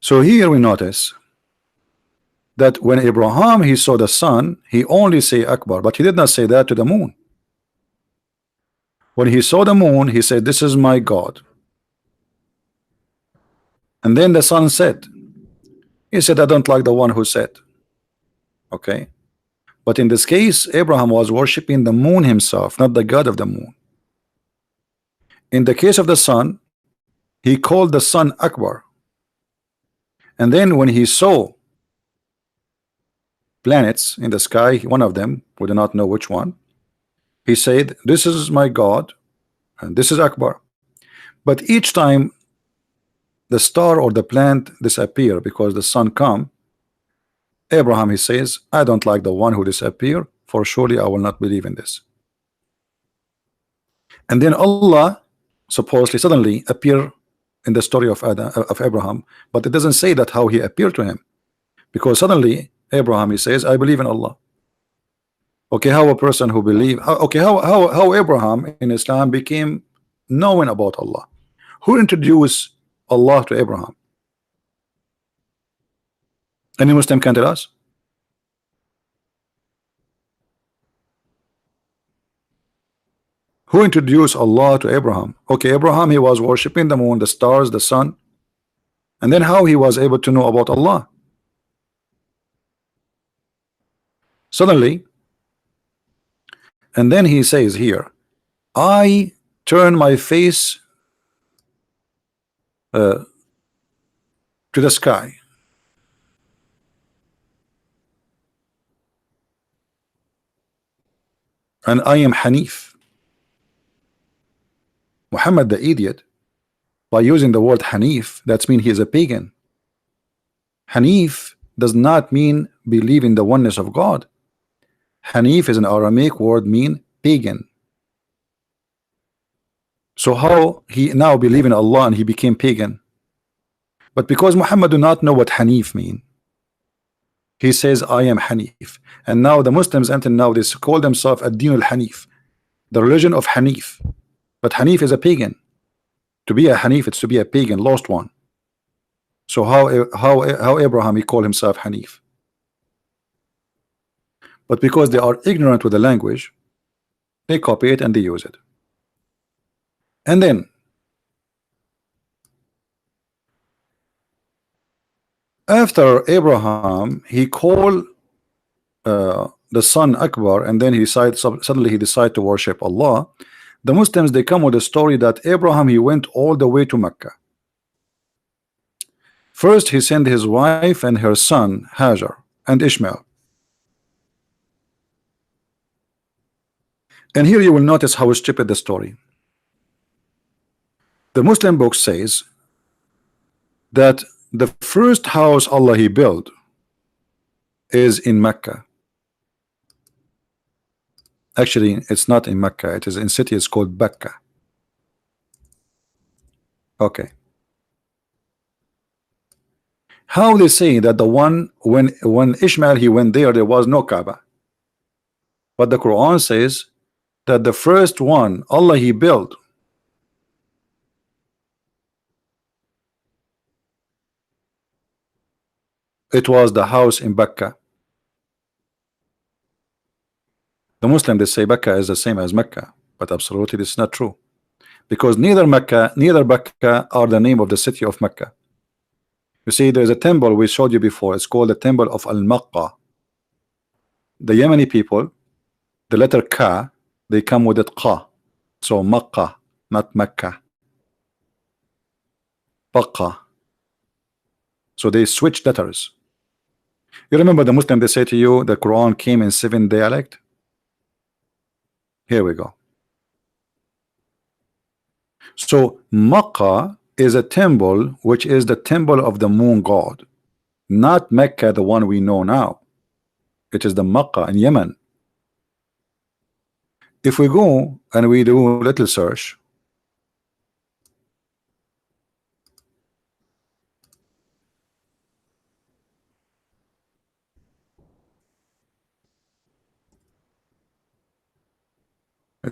So here we notice that when Abraham he saw the sun, he only say Akbar, but he did not say that to the moon. When he saw the moon, he said, "This is my God." And then the sun set. He said, "I don't like the one who set." Okay. But in this case, Abraham was worshiping the moon himself, not the God of the moon. In the case of the sun, he called the sun Akbar. And then when he saw planets in the sky, one of them, we do not know which one, he said, "This is my God, and this is Akbar." But each time the star or the planet disappear because the sun come, Abraham he says, "I don't like the one who disappear, for surely I will not believe in this." And then Allah supposedly suddenly appear in the story of Abraham, but it doesn't say that how he appeared to him, because suddenly Abraham he says, "I believe in Allah." Okay, how a person who believe, okay, how Abraham in Islam became knowing about Allah? Who introduced Allah to Abraham? Any Muslim can tell us? Who introduced Allah to Abraham? Okay, Abraham he was worshiping the moon, the stars, the sun, and then how he was able to know about Allah? Suddenly, and then he says here, "I turn my face to the sky." And I am Hanif. Muhammad the idiot, by using the word Hanif, that means he is a pagan. Hanif does not mean believe in the oneness of God. Hanif is an Aramaic word mean pagan. So how he now believe in Allah and he became pagan? But because Muhammad do not know what Hanif mean, he says, "I am Hanif." And now the Muslims until now they call themselves ad-din al-Hanif, the religion of Hanif. But Hanif is a pagan. To be a Hanif, it's to be a pagan, lost one. So how Abraham he called himself Hanif? But because they are ignorant with the language, they copy it and they use it. And then after Abraham, he called the son Akbar, and then he decided, suddenly he decided to worship Allah. The Muslims, they come with a story that Abraham, he went all the way to Mecca. First he sent his wife and her son Hajar and Ishmael. And here you will notice how stupid the story. The Muslim book says that the first house Allah he built is in Mecca. Actually, it's not in Mecca, it is in city, it's called Becca. Okay. How they say that the one when Ishmael he went there was no Kaaba, but the Quran says that the first one Allah he built it was the house in Becca. The Muslim, they say Becca is the same as Mecca, but absolutely this is not true, because neither Mecca neither Becca are the name of the city of Mecca. You see, there's a temple we showed you before, it's called the temple of Al-Maqqa. The Yemeni people, the letter Ka, they come with it Qa, so Maqqa, not Mecca, Baqqa. So they switch letters. You remember the Muslim, they say to you the Quran came in 7 dialect. Here we go. So Makkah is a temple which is the temple of the moon god, not Mecca, the one we know now. It is the Makkah in Yemen. If we go and we do a little search,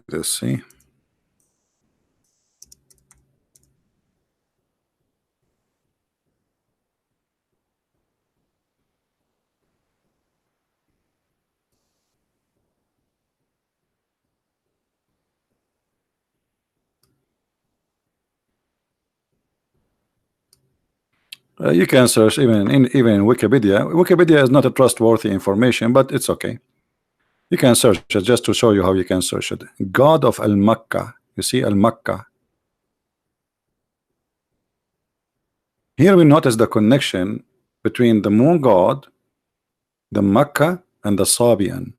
let's see. You can search even in Wikipedia. Wikipedia is not a trustworthy information, but it's okay. You can search it just to show you how you can search it. God of Al-Makkah. You see Al-Makkah. Here we notice the connection between the moon god, the Makkah, and the Sabian.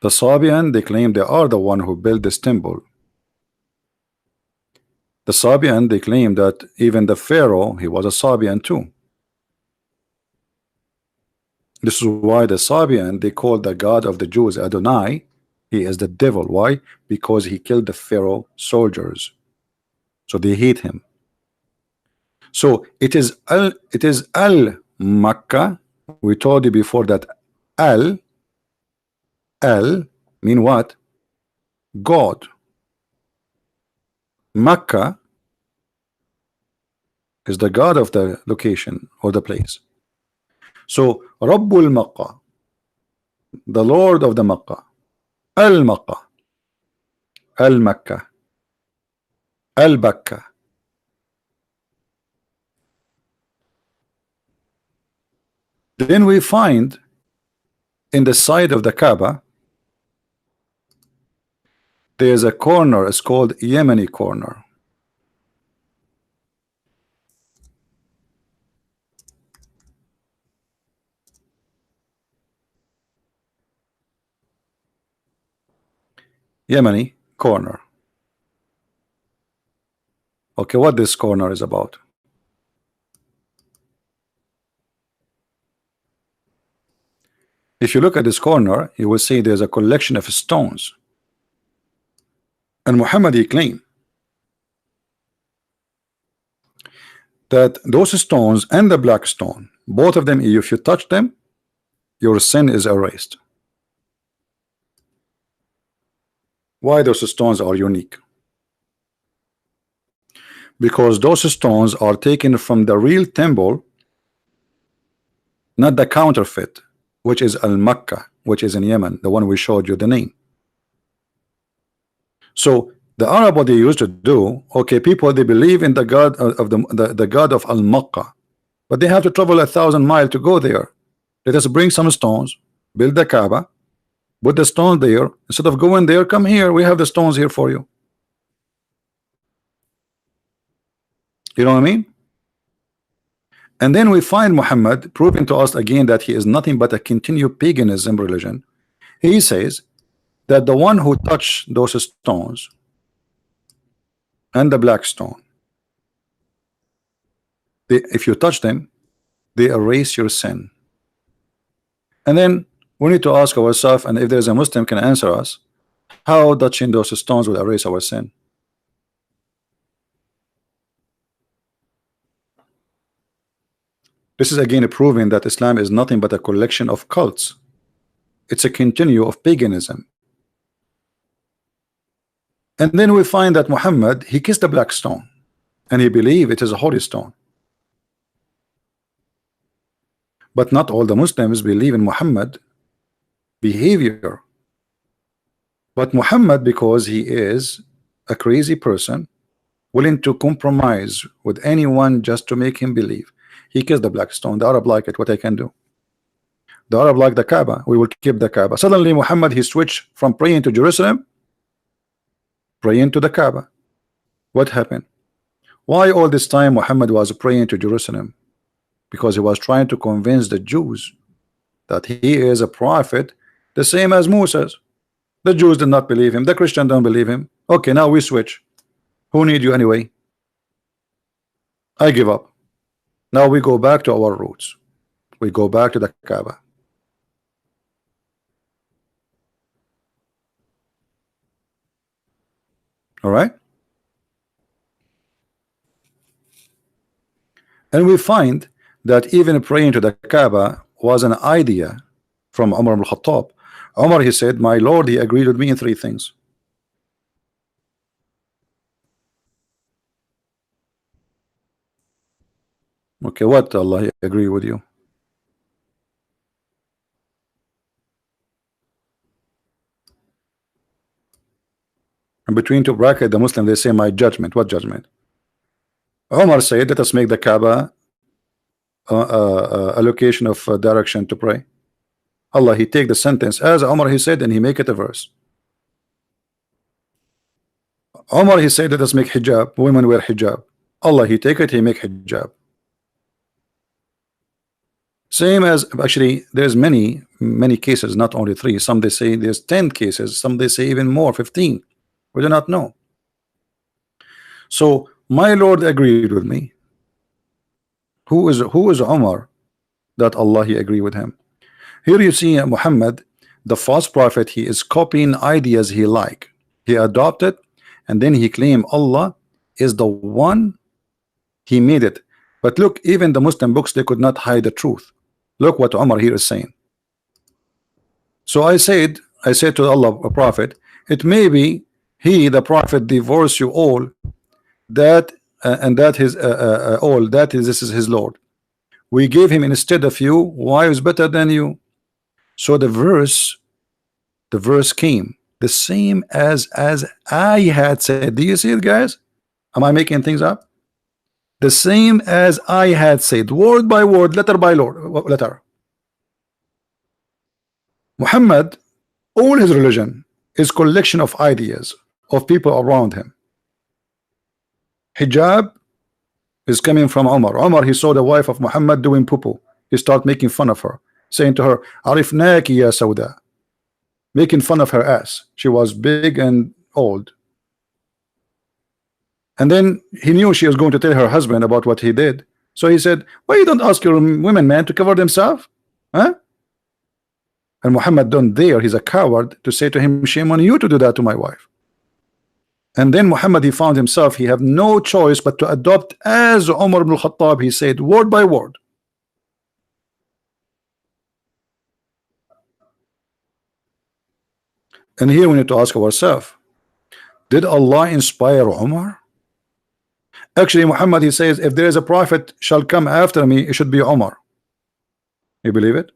The Sabian, they claim they are the one who built this temple. The Sabian, they claim that even the Pharaoh, he was a Sabian too. This is why the Sabian, they call the God of the Jews Adonai. He is the devil. Why? Because he killed the Pharaoh soldiers. So they hate him. So it is Al-Makkah. We told you before that Al mean what? God. Makkah is the God of the location or the place. So Rabbul Makkah, the Lord of the Makkah, Al-Makkah, Al-Makkah, Al-Bakka. Then we find in the side of the Kaaba there is a corner, it's called Yemeni corner. Yemeni corner. Okay, what this corner is about? If you look at this corner, you will see there's a collection of stones. And Muhammad, he claimed that those stones and the black stone, both of them, if you touch them, your sin is erased. Why those stones are unique? Because those stones are taken from the real temple, not the counterfeit, which is Al-Makkah, which is in Yemen, the one we showed you the name. So the Arab, what they used to do, okay, people, they believe in the God of the God of Al-Makkah, but they have to travel 1,000 miles to go there. let us bring some stones, build the Kaaba, put the stone there. Instead of going there, come here, we have the stones here for you. You know what I mean? And then we find Muhammad proving to us again that he is nothing but a continued paganism religion. He says that the one who touched those stones and the black stone, if you touch them, they erase your sin. And then we need to ask ourselves, and if there's a Muslim can answer us, how touching those stones will erase our sin. This is again proving that Islam is nothing but a collection of cults. It's a continue of paganism. And then we find that Muhammad, he kissed the black stone and he believed it is a holy stone. But not all the Muslims believe in Muhammad behavior. But Muhammad, because he is a crazy person, willing to compromise with anyone just to make him believe, he kissed the black stone. The Arab like it. What I can do? The Arab like the Kaaba. We will keep the Kaaba. Suddenly Muhammad, he switched from praying to Jerusalem, praying to the Kaaba. What happened? Why all this time Muhammad was praying to Jerusalem? Because he was trying to convince the Jews that he is a prophet, the same as Moses. The Jews did not believe him. The Christians don't believe him. Okay, now we switch. Who need you anyway? I give up. Now we go back to our roots. We go back to the Kaaba. All right. And we find that even praying to the Kaaba was an idea from Umar ibn Khattab. Umar, he said, my Lord, he agreed with me in 3 things. Okay, what Allah agree with you? And between 2 brackets, the Muslim, they say my judgment. What judgment? Umar said, let us make the Kaaba a location of direction to pray. Allah, he take the sentence as Umar he said, and he make it a verse. Umar he said, let us make hijab, women wear hijab. Allah, he take it, he make hijab. Same as, actually there's many cases, not only 3. Some they say there's 10 cases, some they say even more, 15. We do not know. So my Lord agreed with me. Who is Umar that Allah he agree with him? Here you see Muhammad, the false prophet, he is copying ideas he like. He adopted, and then he claimed Allah is the one, he made it. But look, even the Muslim books, they could not hide the truth. Look what Umar here is saying. So I said to Allah, a prophet, it may be he, the prophet, divorce you all, that and that his all that is, this is his Lord. We gave him instead of you wives better than you. So the verse came the same as I had said. Do you see it, guys? Am I making things up? The same as I had said, word by word, letter by letter. Muhammad, all his religion is collection of ideas of people around him. Hijab is coming from Umar. Umar, he saw the wife of Muhammad doing poo-poo. He started making fun of her, saying to her, Arifnaki ya Sauda, making fun of her ass. She was big and old. And then he knew she was going to tell her husband about what he did. So he said, why you don't ask your women, man, to cover themselves? Huh? And Muhammad don't dare, he's a coward, to say to him, shame on you to do that to my wife. And then Muhammad, he found himself, he have no choice but to adopt as Umar ibn Khattab, he said, word by word. And here we need to ask ourselves, did Allah inspire Umar? Actually, Muhammad, he says, if there is a prophet shall come after me, it should be Umar. You believe it?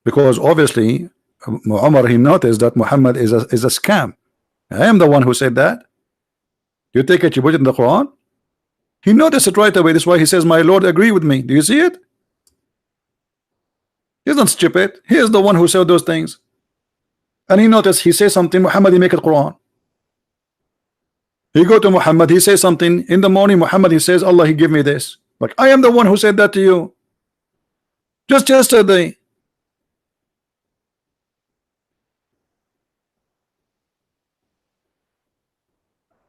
Because obviously Umar, he noticed that Muhammad is a scam. I am the one who said that. You take it, you put it in the Quran. He noticed it right away. That's why he says, my Lord agree with me. Do you see it? He's not stupid. He is the one who said those things. And he noticed he says something, Muhammad, he make it Quran. He go to Muhammad, he says something in the morning, Muhammad, he says, Allah, he give me this. Like, I am the one who said that to you. Just yesterday.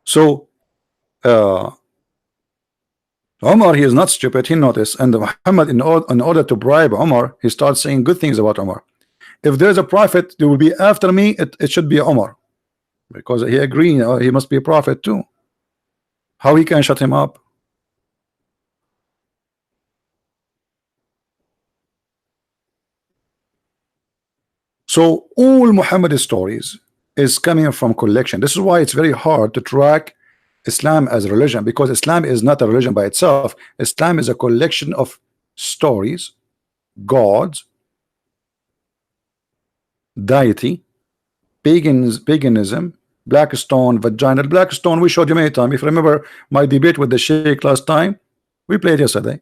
So Omar, he is not stupid, he noticed. And Muhammad, in order to bribe Omar, he starts saying good things about Omar. If there's a prophet, there will be after me, it should be Omar. Because he agreed, he must be a prophet too. How he can shut him up? So all Muhammad's stories is coming from collection. This is why it's very hard to track Islam as a religion, because Islam is not a religion by itself. Islam is a collection of stories, gods, deity, paganism, black stone, vagina. Black stone we showed you many times. If you remember my debate with the Sheikh last time, we played yesterday,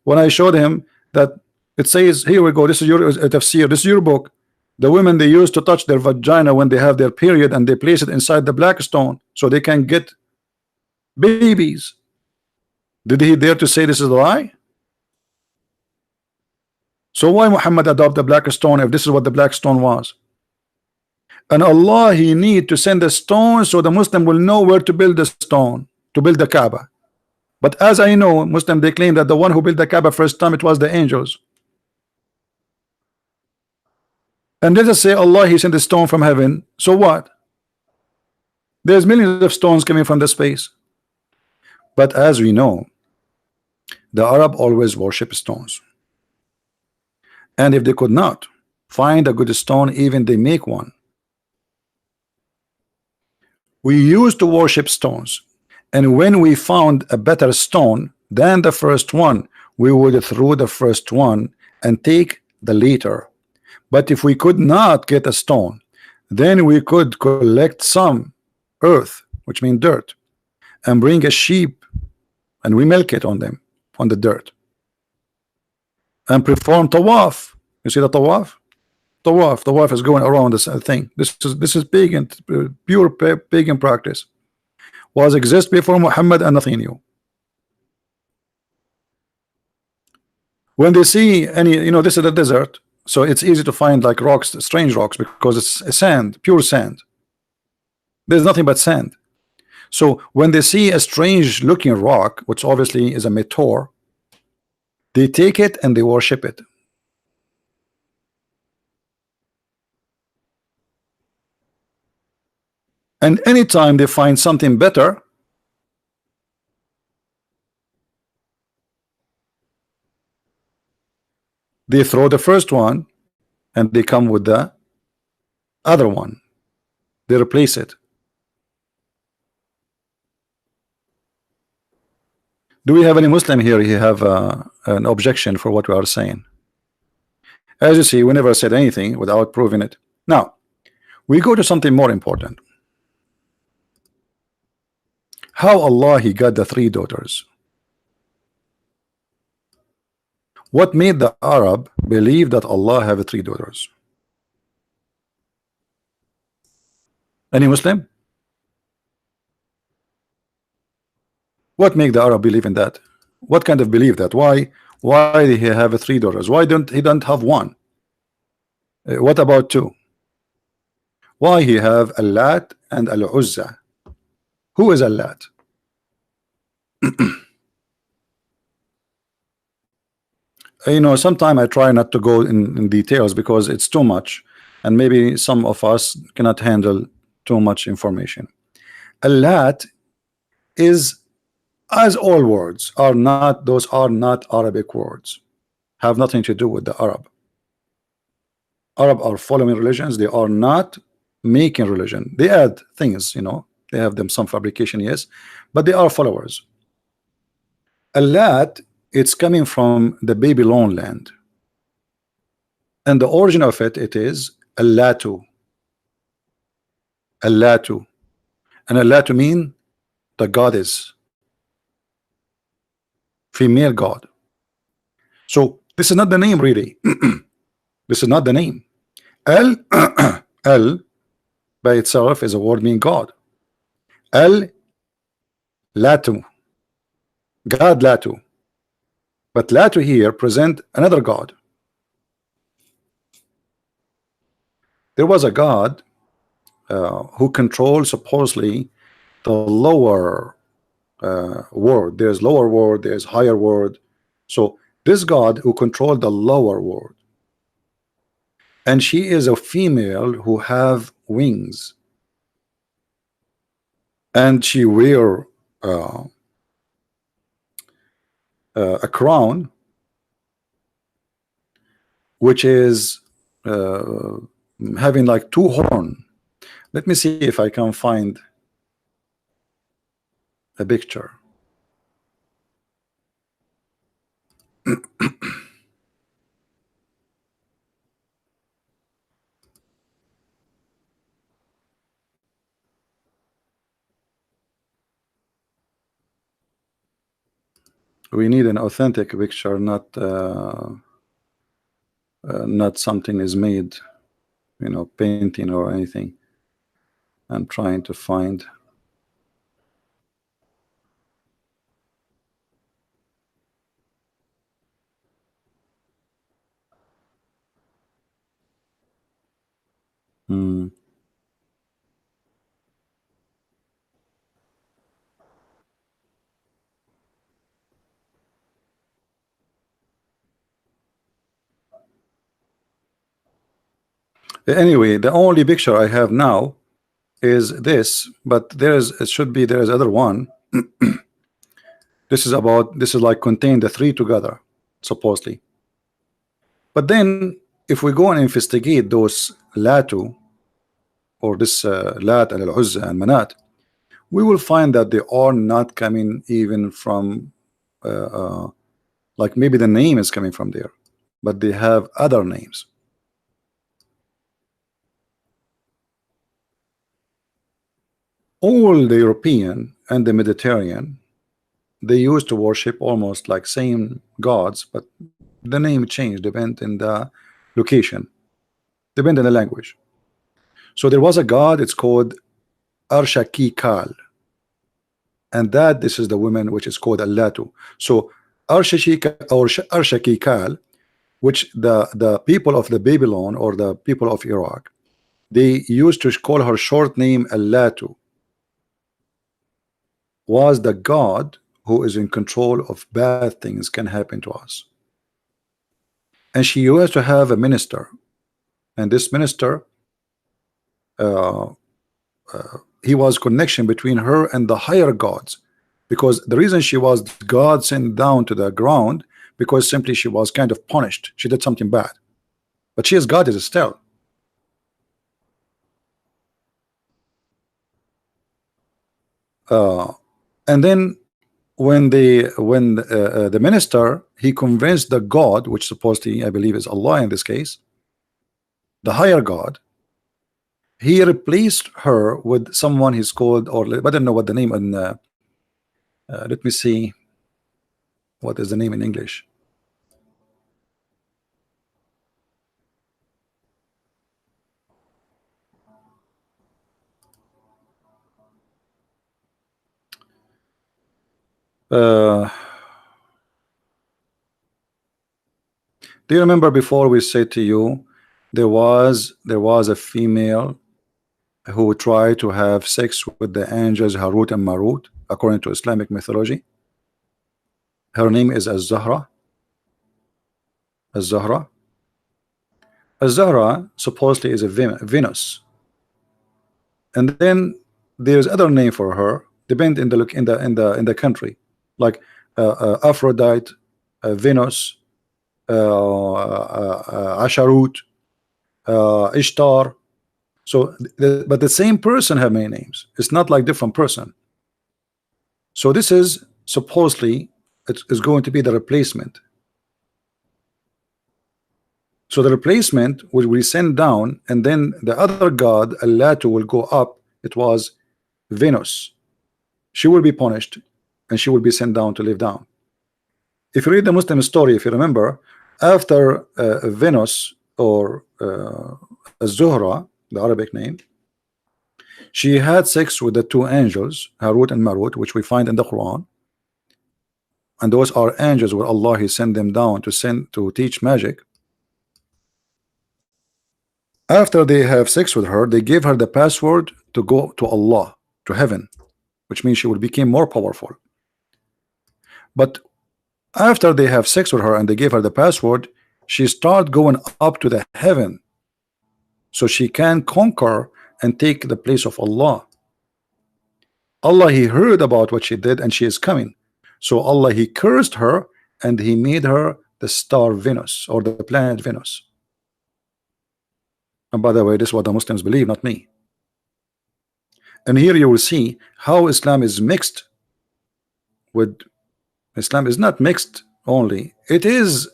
when I showed him that it says, here we go, this is your tafsir, this is your book. The women, they used to touch their vagina when they have their period, and they place it inside the black stone so they can get babies. Did he dare to say this is a lie? So why Muhammad adopt the black stone if this is what the black stone was? And Allah, he need to send a stone so the Muslim will know where to build the stone, to build the Kaaba. But as I know, Muslim, they claim that the one who built the Kaaba first time, it was the angels. And let us say Allah, he sent a stone from heaven. So what? There's millions of stones coming from the space. But as we know, the Arab always worship stones. And if they could not find a good stone, even they make one. We used to worship stones. And when we found a better stone than the first one, we would throw the first one and take the later. But if we could not get a stone, then we could collect some earth, which means dirt, and bring a sheep, and we milk it on them, on the dirt, and perform tawaf. You see the tawaf? Tawaf is going around this thing. This is pagan, pure pagan practice. Was exist before Muhammad and nothing new. When they see any, this is a desert. So it's easy to find like rocks, strange rocks, because it's sand, pure sand. There's nothing but sand. So when they see a strange looking rock, which obviously is a meteor, they take it and they worship it. And anytime they find something better, they throw the first one and they come with the other one. They replace it. Do we have any Muslim here? You have an objection for what we are saying? As you see, we never said anything without proving it. Now, we go to something more important. How Allah, he got the 3 daughters. What made the Arab believe that Allah have 3 daughters? Any Muslim? What make the Arab believe in that? What kind of belief that? Why did he have 3 daughters? Why don't he have 1? What about 2? Why he have Al-Lat and Al-Uzza? Who is Al-Lat? Sometimes I try not to go in details because it's too much, and maybe some of us cannot handle too much information. Al-Lat is, as all words are not, those are not Arabic words, have nothing to do with the Arab. Arab are following religions, they are not making religion. They add things, they have them some fabrication, yes, but they are followers. Al-Lat, it's coming from the Babylon land, and the origin of it is Al-Latu. Al-Latu, and Al-Latu mean the goddess, female god. So this is not the name really. This is not the name. El El by itself is a word meaning God. El Latu, God Latu. But Latu here present another God. There was a God who controls supposedly the lower world. There's lower world, there's higher world. So this God who controlled the lower world, and she is a female who have wings, and she wear uh, a crown which is having like two horn. Let me see if I can find a picture. We need an authentic picture, not something is made, you know, painting or anything. I'm trying to find. Hmm. Anyway, the only picture I have now is this, but it should be there's other one. This is like contain the three together, supposedly. But then if we go and investigate those Latu, or this Lat and Al-Uzza and Manat, we will find that they are not coming even from like maybe the name is coming from there, but they have other names. All the European and the Mediterranean, they used to worship almost like same gods, but the name changed depend in the location, depend on the language. So there was a god, it's called Arshakikal, and that this is the woman which is called Allatu. So Arshakikal, which the people of the Babylon or the people of Iraq, they used to call her short name Allatu, was the god who is in control of bad things can happen to us. And she used to have a minister, and this minister he was connection between her and the higher gods, because the reason she was God sent down to the ground, because simply she was kind of punished, she did something bad, but she is God is still. And then when the minister, he convinced the God, which supposedly I believe is Allah in this case, the higher God, he replaced her with someone he's called, or I don't know what the name, and let me see what is the name in English. Do you remember before we said to you there was a female who tried to have sex with the angels Harut and Marut according to Islamic mythology? Her name is Az-Zahra. Az-Zahra. Az-Zahra supposedly is a Venus, and then there's other name for her depend in the look in the country, like Aphrodite, Venus, Asharut, Ishtar. So but the same person have many names. It's not like different person. So this is supposedly it is going to be the replacement. So the replacement will we send down, and then the other god Allatu will go up. It was Venus. She will be punished and she will be sent down to live down. If you read the Muslim story, if you remember, after Venus or Zuhra, the Arabic name, she had sex with the two angels, Harut and Marut, which we find in the Quran. And those are angels where Allah He sent them down to teach magic. After they have sex with her, they gave her the password to go to Allah, to heaven, which means she will become more powerful. But after they have sex with her and they gave her the password, she start going up to the heaven so she can conquer and take the place of Allah. Allah He heard about what she did and she is coming. So Allah He cursed her and He made her the star Venus, or the planet Venus. And by the way, this is what the Muslims believe, not me. And here you will see how Islam is mixed with Islam is not mixed only, it is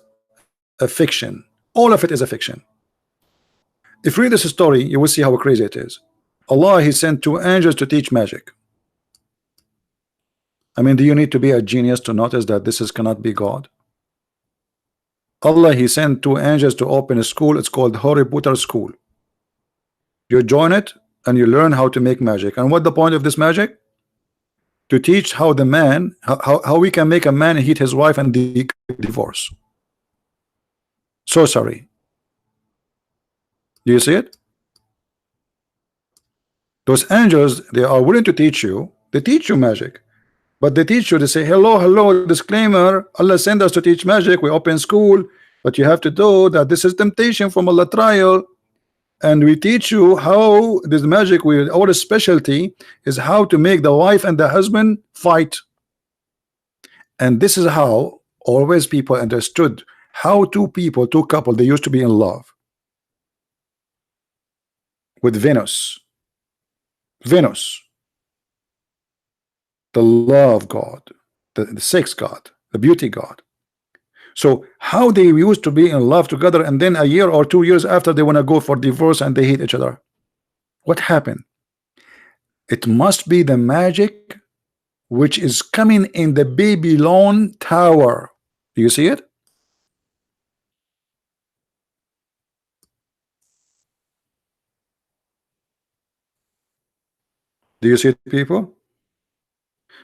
a fiction. All of it is a fiction. If you read this story, you will see how crazy it is. Allah He sent two angels to teach magic. I mean, do you need to be a genius to notice that this cannot be God? Allah He sent two angels to open a school. It's called Harry Potter School. You join it and you learn how to make magic. And what the point of this magic? To teach how the man, how we can make a man hate his wife and divorce. So sorry. Do you see it? Those angels, they are willing to teach you. They teach you magic. But they teach you, they say, hello, hello, disclaimer, Allah sent us to teach magic, we open school, but you have to know that this is temptation from Allah trial, and we teach you how this magic, our specialty is how to make the wife and the husband fight. And this is how always people understood how two couple, they used to be in love with Venus, the love God, the sex God, the beauty God. So how they used to be in love together, and then a year or 2 years after they want to go for divorce and they hate each other. What happened? It must be the magic which is coming in the Babylon tower. Do you see it? Do you see it, people?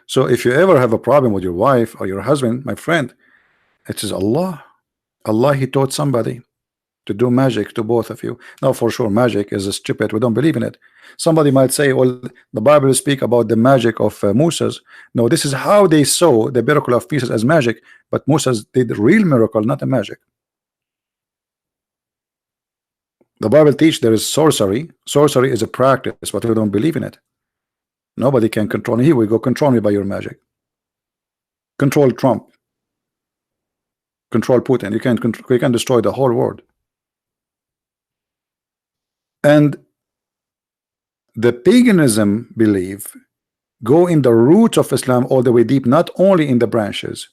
So if you ever have a problem with your wife or your husband, my friend, it is Allah. Allah He taught somebody to do magic to both of you. Now for sure magic is stupid, we don't believe in it. Somebody might say, well, the Bible speak about the magic of Moses. No, this is how they saw the miracle of pieces as magic, but Moses did real miracle, not a magic. The Bible teach there is sorcery. Sorcery is a practice, but we don't believe in it. Nobody can control me. Here we go, control me by your magic. Control Trump. Control Putin. You can destroy the whole world. And the paganism belief go in the roots of Islam all the way deep, not only in the branches,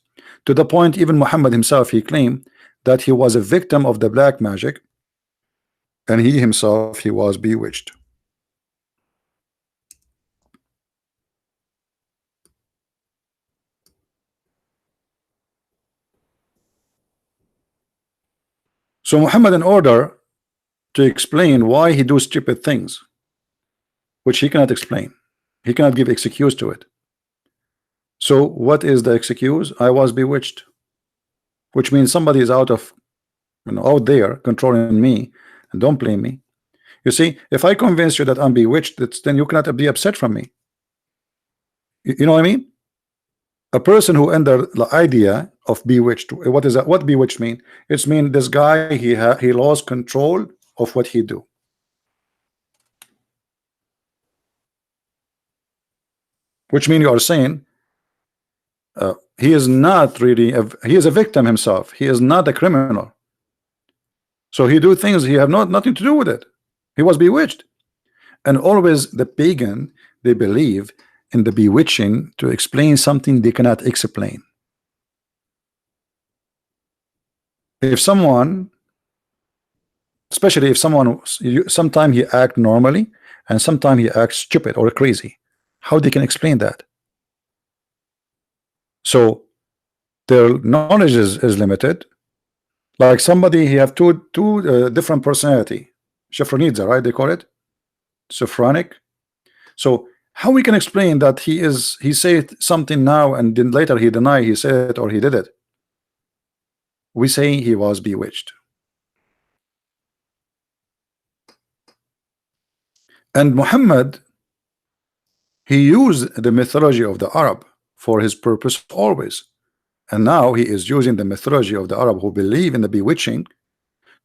to the point even Muhammad himself, he claimed that he was a victim of the black magic, and he himself, he was bewitched. So Muhammad, in order to explain why he do stupid things, which he cannot explain, he cannot give excuse to it. So what is the excuse? I was bewitched, which means somebody is out there controlling me, and don't blame me. You see, if I convince you that I'm bewitched, then you cannot be upset from me. You know what I mean? A person who under the idea of bewitched, what is that? What bewitched mean? It's mean this guy, he lost control of what he do. Which mean you are saying he is not really he is a victim himself. He is not a criminal. So he do things he have nothing to do with it. He was bewitched. And always the pagan, they believe in the bewitching to explain something they cannot explain. If someone, especially if someone, sometimes he act normally and sometimes he acts stupid or crazy, how they can explain that? So their knowledge is limited, Like somebody, he have two different personality. Schizophrenia, right? They call it schizophrenic. So how we can explain that he said something now and then later he deny he said it or he did it? We say he was bewitched. And Muhammad, he used the mythology of the Arab for his purpose always. And now he is using the mythology of the Arab who believe in the bewitching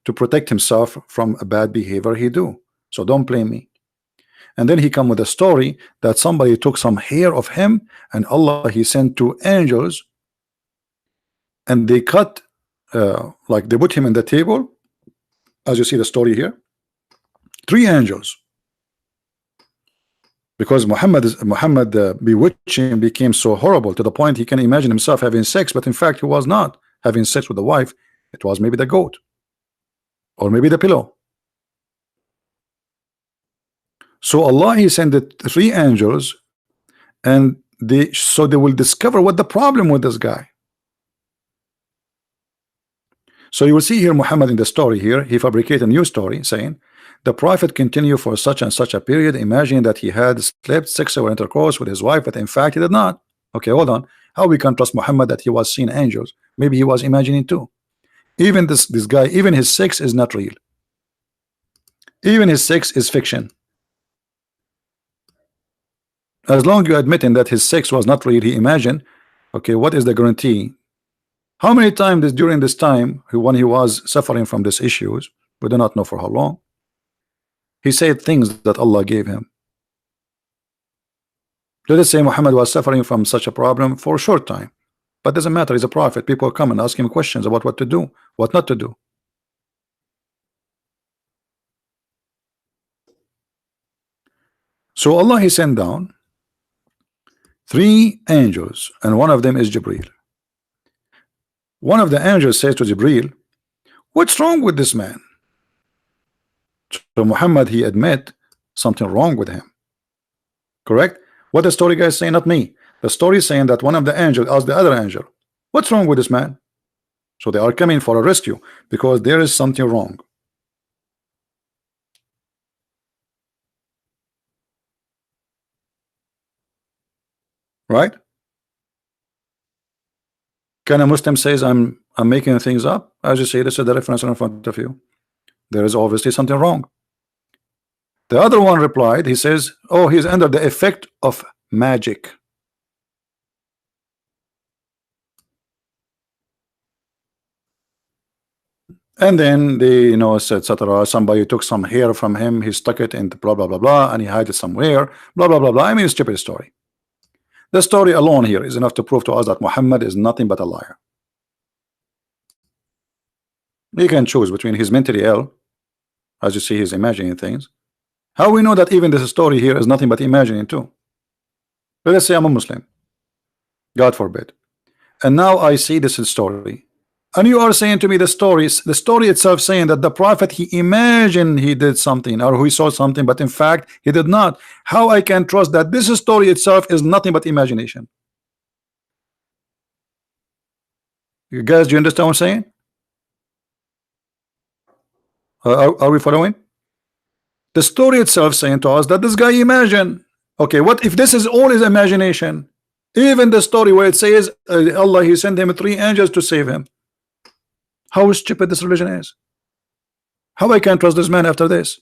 to protect himself from a bad behavior he do. So don't blame me. And then he come with a story that somebody took some hair of him and Allah he sent two angels and they cut like they put him in the table, as you see the story here, three angels, because Muhammad bewitching became so horrible to the point he can imagine himself having sex, but in fact he was not having sex with the wife. It was maybe the goat or maybe the pillow. So Allah he sent the three angels and they will discover what the problem with this guy. So you will see here Muhammad in the story here, he fabricated a new story saying the prophet continued for such and such a period, imagining that he had slept sexual intercourse with his wife, but in fact he did not. Okay, hold on. How we can trust Muhammad that he was seeing angels? Maybe he was imagining too. Even this guy, even his sex is not real. Even his sex is fiction. As long as you admitting that his sex was not real, he imagined. Okay, what is the guarantee? How many times during this time when he was suffering from these issues, we do not know for how long, he said things that Allah gave him. Let us say Muhammad was suffering from such a problem for a short time, but doesn't matter, he's a prophet. People come and ask him questions about what to do, what not to do. So Allah he sent down three angels, and one of them is Jibril. One of the angels says to Jibril, what's wrong with this man? So Muhammad he admit something wrong with him. Correct? What the story guys saying, not me. The story is saying that one of the angels asked the other angel, what's wrong with this man? So they are coming for a rescue because there is something wrong. Right? Can a Muslim says I'm making things up? I just say this is the reference in front of you. There is obviously something wrong. The other one replied, he says, oh, he's under the effect of magic. And then they, etc. Somebody took some hair from him, he stuck it into blah blah blah blah, and he hid it somewhere, blah blah blah blah. I mean, it's a stupid story. The story alone here is enough to prove to us that Muhammad is nothing but a liar. He can choose between he's mentally ill, as you see, he's imagining things. How we know that even this story here is nothing but imagining too? Let us say I'm a Muslim, God forbid, and now I see this story. And you are saying to me the story itself saying that the prophet he imagined he did something or he saw something, but in fact he did not. How I can trust that this story itself is nothing but imagination? You guys, do you understand what I'm saying? Are we following? The story itself saying to us that this guy imagined. Okay, what if this is all his imagination? Even the story where it says Allah he sent him three angels to save him. How stupid this religion is. How I can trust this man after this?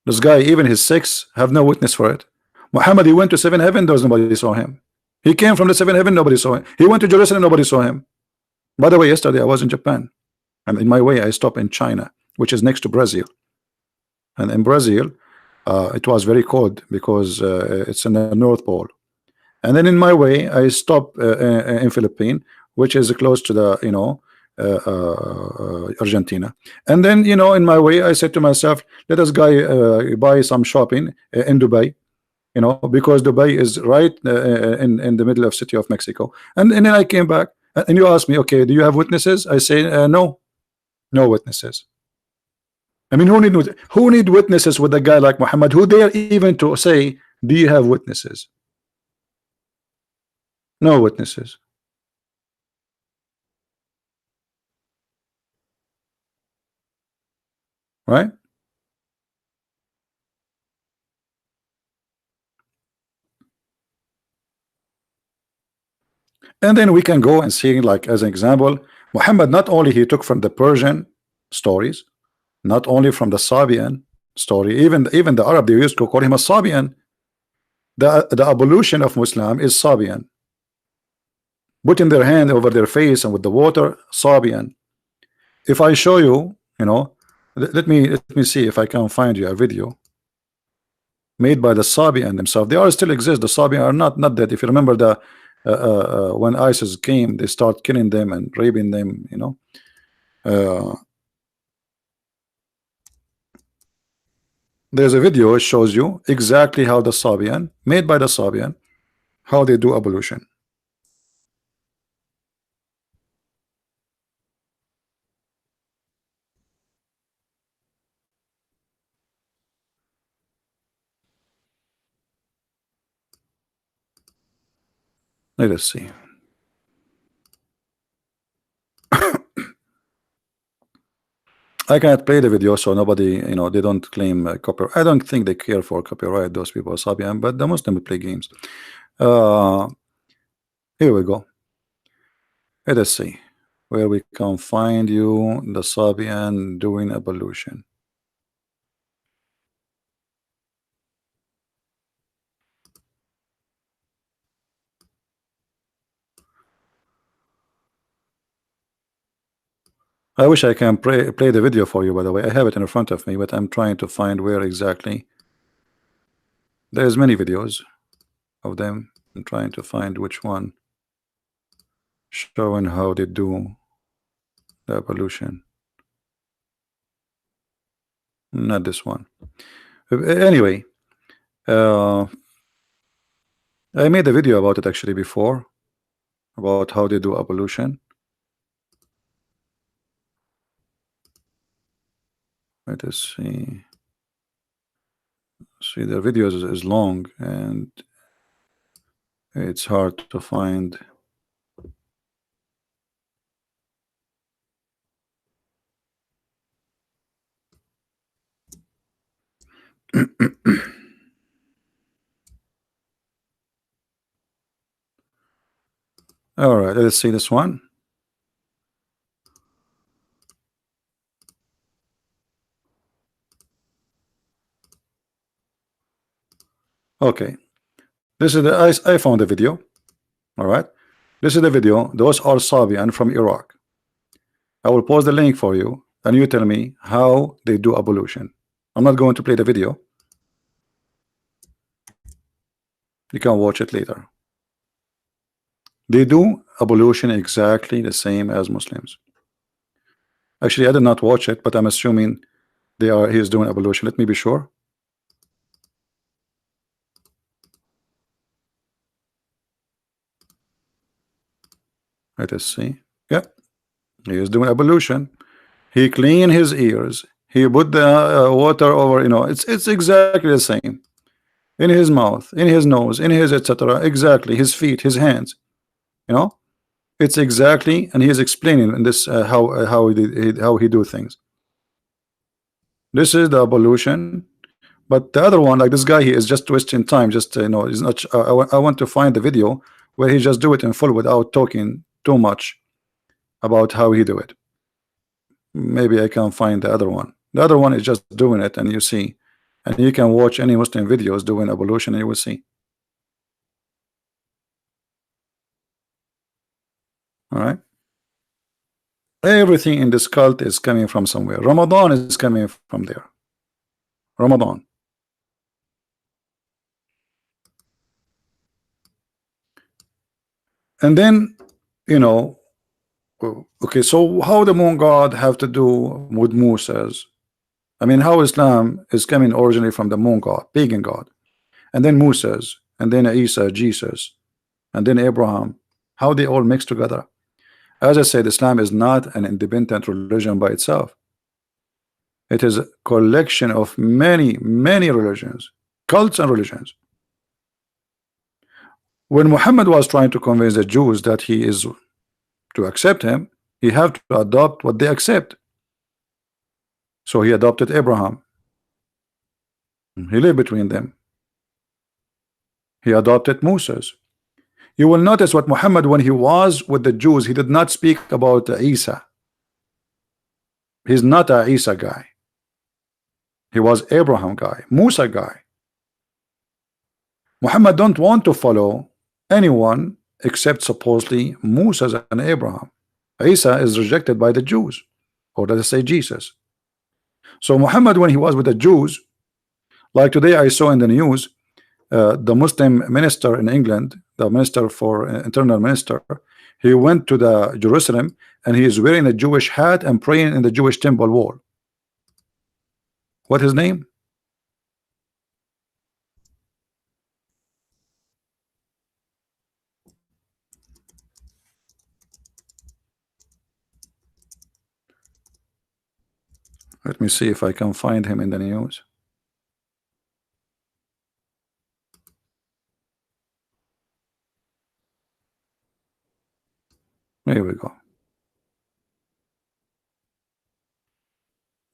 This guy, even his sex, have no witness for it. Muhammad, he went to seven heaven, there was nobody saw him. He came from the seven heaven, nobody saw him. He went to Jerusalem, nobody saw him. By the way, yesterday I was in Japan, and in my way I stopped in China, which is next to Brazil. And in Brazil, it was very cold because it's in the North Pole. And then in my way I stopped in Philippines, which is close to the Argentina. And then in my way I said to myself, let us buy some shopping in Dubai, because Dubai is right in the middle of city of Mexico. And then I came back and you asked me, okay, do you have witnesses? I say no witnesses. I mean, who need witnesses with a guy like Muhammad? Who dare even to say, do you have witnesses? No witnesses. right? And then we can go and see, like as an example, Muhammad not only he took from the Persian stories, not only from the Sabian story, even the Arab, they used to call him a Sabian. The evolution of Muslim is Sabian. Putting their hand over their face and with the water, Sabian. If I show you, let me see if I can find you a video made by the Sabian themselves. They are still exist. The Sabian are not dead. If you remember the when ISIS came, they start killing them and raping them. There's a video. It shows you exactly how the Sabian, made by the Sabian, how they do evolution. Let us see. I cannot play the video, so nobody, they don't claim copyright. I don't think they care for copyright. Those people, Sabian, but the Muslim play games. Here we go. Let us see where we can find you the Sabian doing evolution. I wish I can play the video for you, by the way. I have it in front of me, but I'm trying to find where exactly. There's many videos of them. I'm trying to find which one showing how they do the evolution. Not this one. Anyway, I made a video about it actually before, about how they do evolution. Let us see. See, the video is long and it's hard to find. All right, let's see this one. Okay, this is I found the video. All right, this is the video. Those are Sabian from Iraq. I will post the link for you, and you tell me how they do evolution. I'm not going to play the video. You can watch it later. They do evolution exactly the same as Muslims. Actually, I did not watch it, but I'm assuming he's doing evolution. Let me be sure. Let us see. Yeah, he is doing evolution. He clean his ears. He put the water over. It's exactly the same. In his mouth, in his nose, in his etc. Exactly. His feet, his hands. It's exactly, and he is explaining in this how he do things. This is the evolution. But the other one, like this guy, he is just wasting time. Just he's not. I want to find the video where he just do it in full without talking too much about how he do it. Maybe I can find the other one. The other one is just doing it, and you see, and you can watch any Muslim videos doing evolution, and you will see. All right. Everything in this cult is coming from somewhere. Ramadan is coming from there. Ramadan. And then, okay, so how the moon god have to do with Moses? I mean, how Islam is coming originally from the moon god, pagan god, and then Moses, and then Isa, Jesus, and then Abraham. How they all mix together? As I said, Islam is not an independent religion by itself. It is a collection of many religions, cults and religions. When Muhammad was trying to convince the Jews that he is to accept him, he have to adopt what they accept. So he adopted Abraham. He lived between them. He adopted Moses. You will notice what Muhammad, when he was with the Jews, he did not speak about Isa. He's not a Isa guy. He was Abraham guy, Musa guy. Muhammad don't want to follow anyone except supposedly Musa and Abraham. Isa is rejected by the Jews, or let us say Jesus. So Muhammad, when he was with the Jews, like today I saw in the news, the Muslim minister in England, the minister for internal minister, he went to the Jerusalem and he is wearing a Jewish hat and praying in the Jewish temple wall. What his name? Let me see if I can find him in the news. Here we go.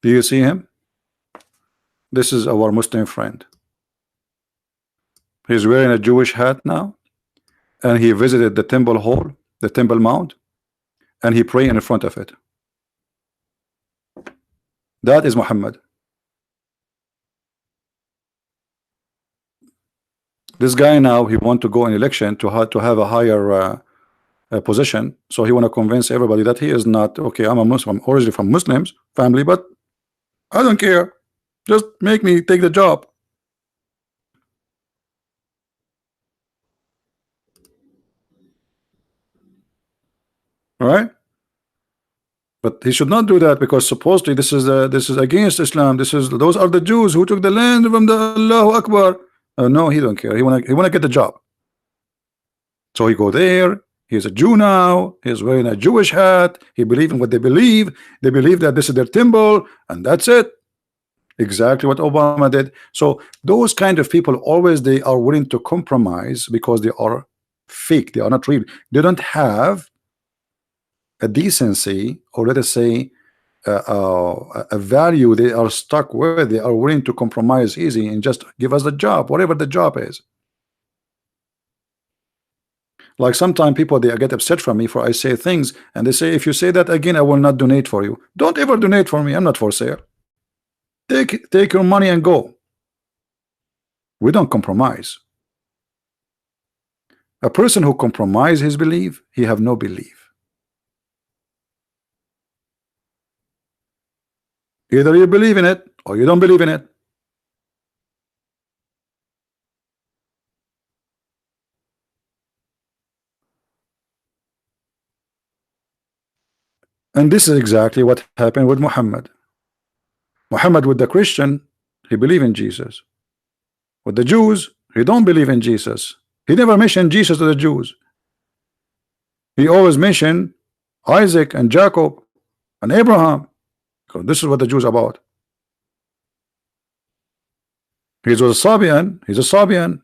Do you see him? This is our Muslim friend. He's wearing a Jewish hat now, and he visited the temple hall, the temple mount, and he prayed in front of it. That is Muhammad. This guy now, he want to go in election to have a higher position, so he want to convince everybody that he is not okay. I'm a Muslim, I'm originally from Muslims family, but I don't care. Just make me take the job. All right, but he should not do that, because supposedly this is against Islam. Those are the Jews who took the land from the Allahu Akbar. No, he don't care. He wanna get the job. So he go there. He's a Jew now. He's wearing a Jewish hat. He believes in what they believe. They believe that this is their temple, and that's it. Exactly what Obama did. So those kind of people always, they are willing to compromise because they are fake. They are not real. They don't have a decency, or let us say a value they are stuck with. They are willing to compromise easy and just give us the job, whatever the job is. Like sometimes people, they get upset from me for I say things, and they say, if you say that again, I will not donate for you. Don't ever donate for me. I'm not for sale. Take your money and go. We don't compromise. A person who compromises his belief, he have no belief. Either you believe in it or you don't believe in it. And this is exactly what happened with Muhammad. Muhammad, with the Christian, he believed in Jesus. With the Jews, he don't believe in Jesus. He never mentioned Jesus to the Jews. He always mentioned Isaac and Jacob and Abraham, because this is what the Jews are about. He was a Sabian. He's a Sabian.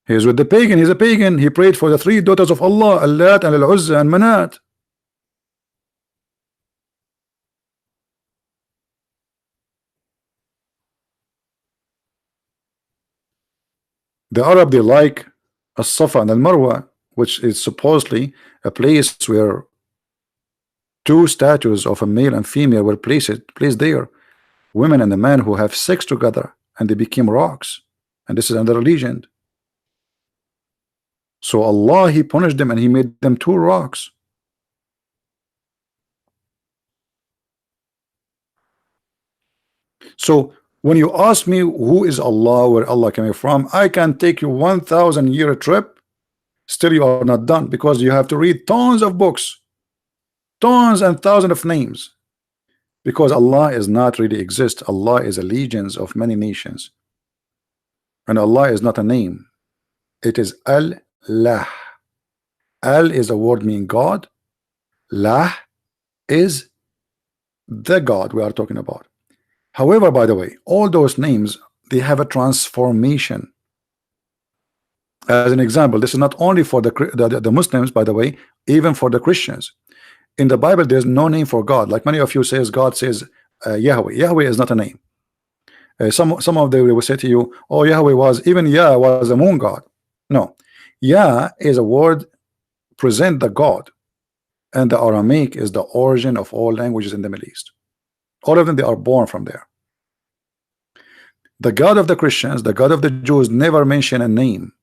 He is with the pagan. He's a pagan. He prayed for the three daughters of Allah, Allat and Al-Uzza and Manat. The Arab, they like As-Safa and Al-Marwa, which is supposedly a place where two statues of a male and female were placed there. Women and the man who have sex together, and they became rocks. And this is another legend. So Allah, he punished them and he made them two rocks. So when you ask me who is Allah, where Allah came from, I can take you 1,000-year trip. Still you are not done, because you have to read tons of books, tons and thousands of names, because Allah is not really exist. Allah is a legions of many nations, and Allah is not a name. It is Allah. Al is a word meaning God. Lah is the God we are talking about. However, by the way, all those names, they have a transformation. As an example, this is not only for the Muslims, by the way, even for the Christians. In the Bible, there's no name for God. Like many of you says, God says Yahweh. Yahweh is not a name. Some of them will say to you, oh, Yahweh was, even Yah was a moon god. No, Yah is a word present the God, and the Aramaic is the origin of all languages in the Middle East. All of them, they are born from there. The God of the Christians, the God of the Jews, never mention a name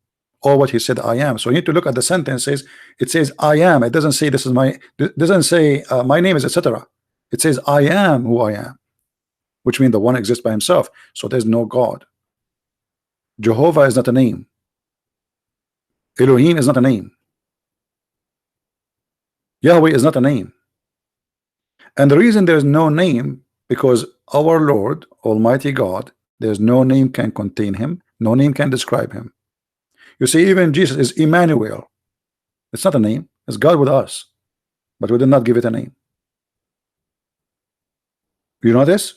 or what he said I am. So you need to look at the sentences. It says I am. It doesn't say this is my, it doesn't say my name is, etc. It says I am who I am, which means the one exists by himself. So there's no God. Jehovah is not a name. Elohim is not a name. Yahweh is not a name. And the reason there's no name, because our Lord Almighty God, there's no name can contain him, no name can describe him. You see, even Jesus is Emmanuel. It's not a name, it's God with us, but we did not give it a name. You know this?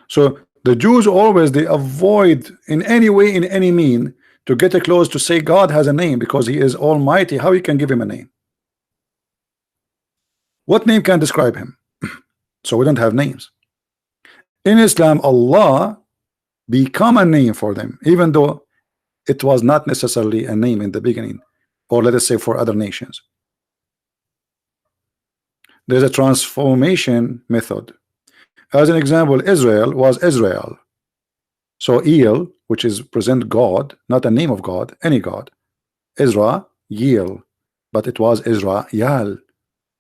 So the Jews always, they avoid in any way, in any mean, to get close to say God has a name, because he is Almighty. How you can give him a name? What name can describe him? So we don't have names. In Islam, Allah become a name for them, even though it was not necessarily a name in the beginning, or let us say for other nations. There's a transformation method. As an example, Israel was Israel. So El, which is present God, not a name of God, any God. Ezra, Yel, but it was Israel.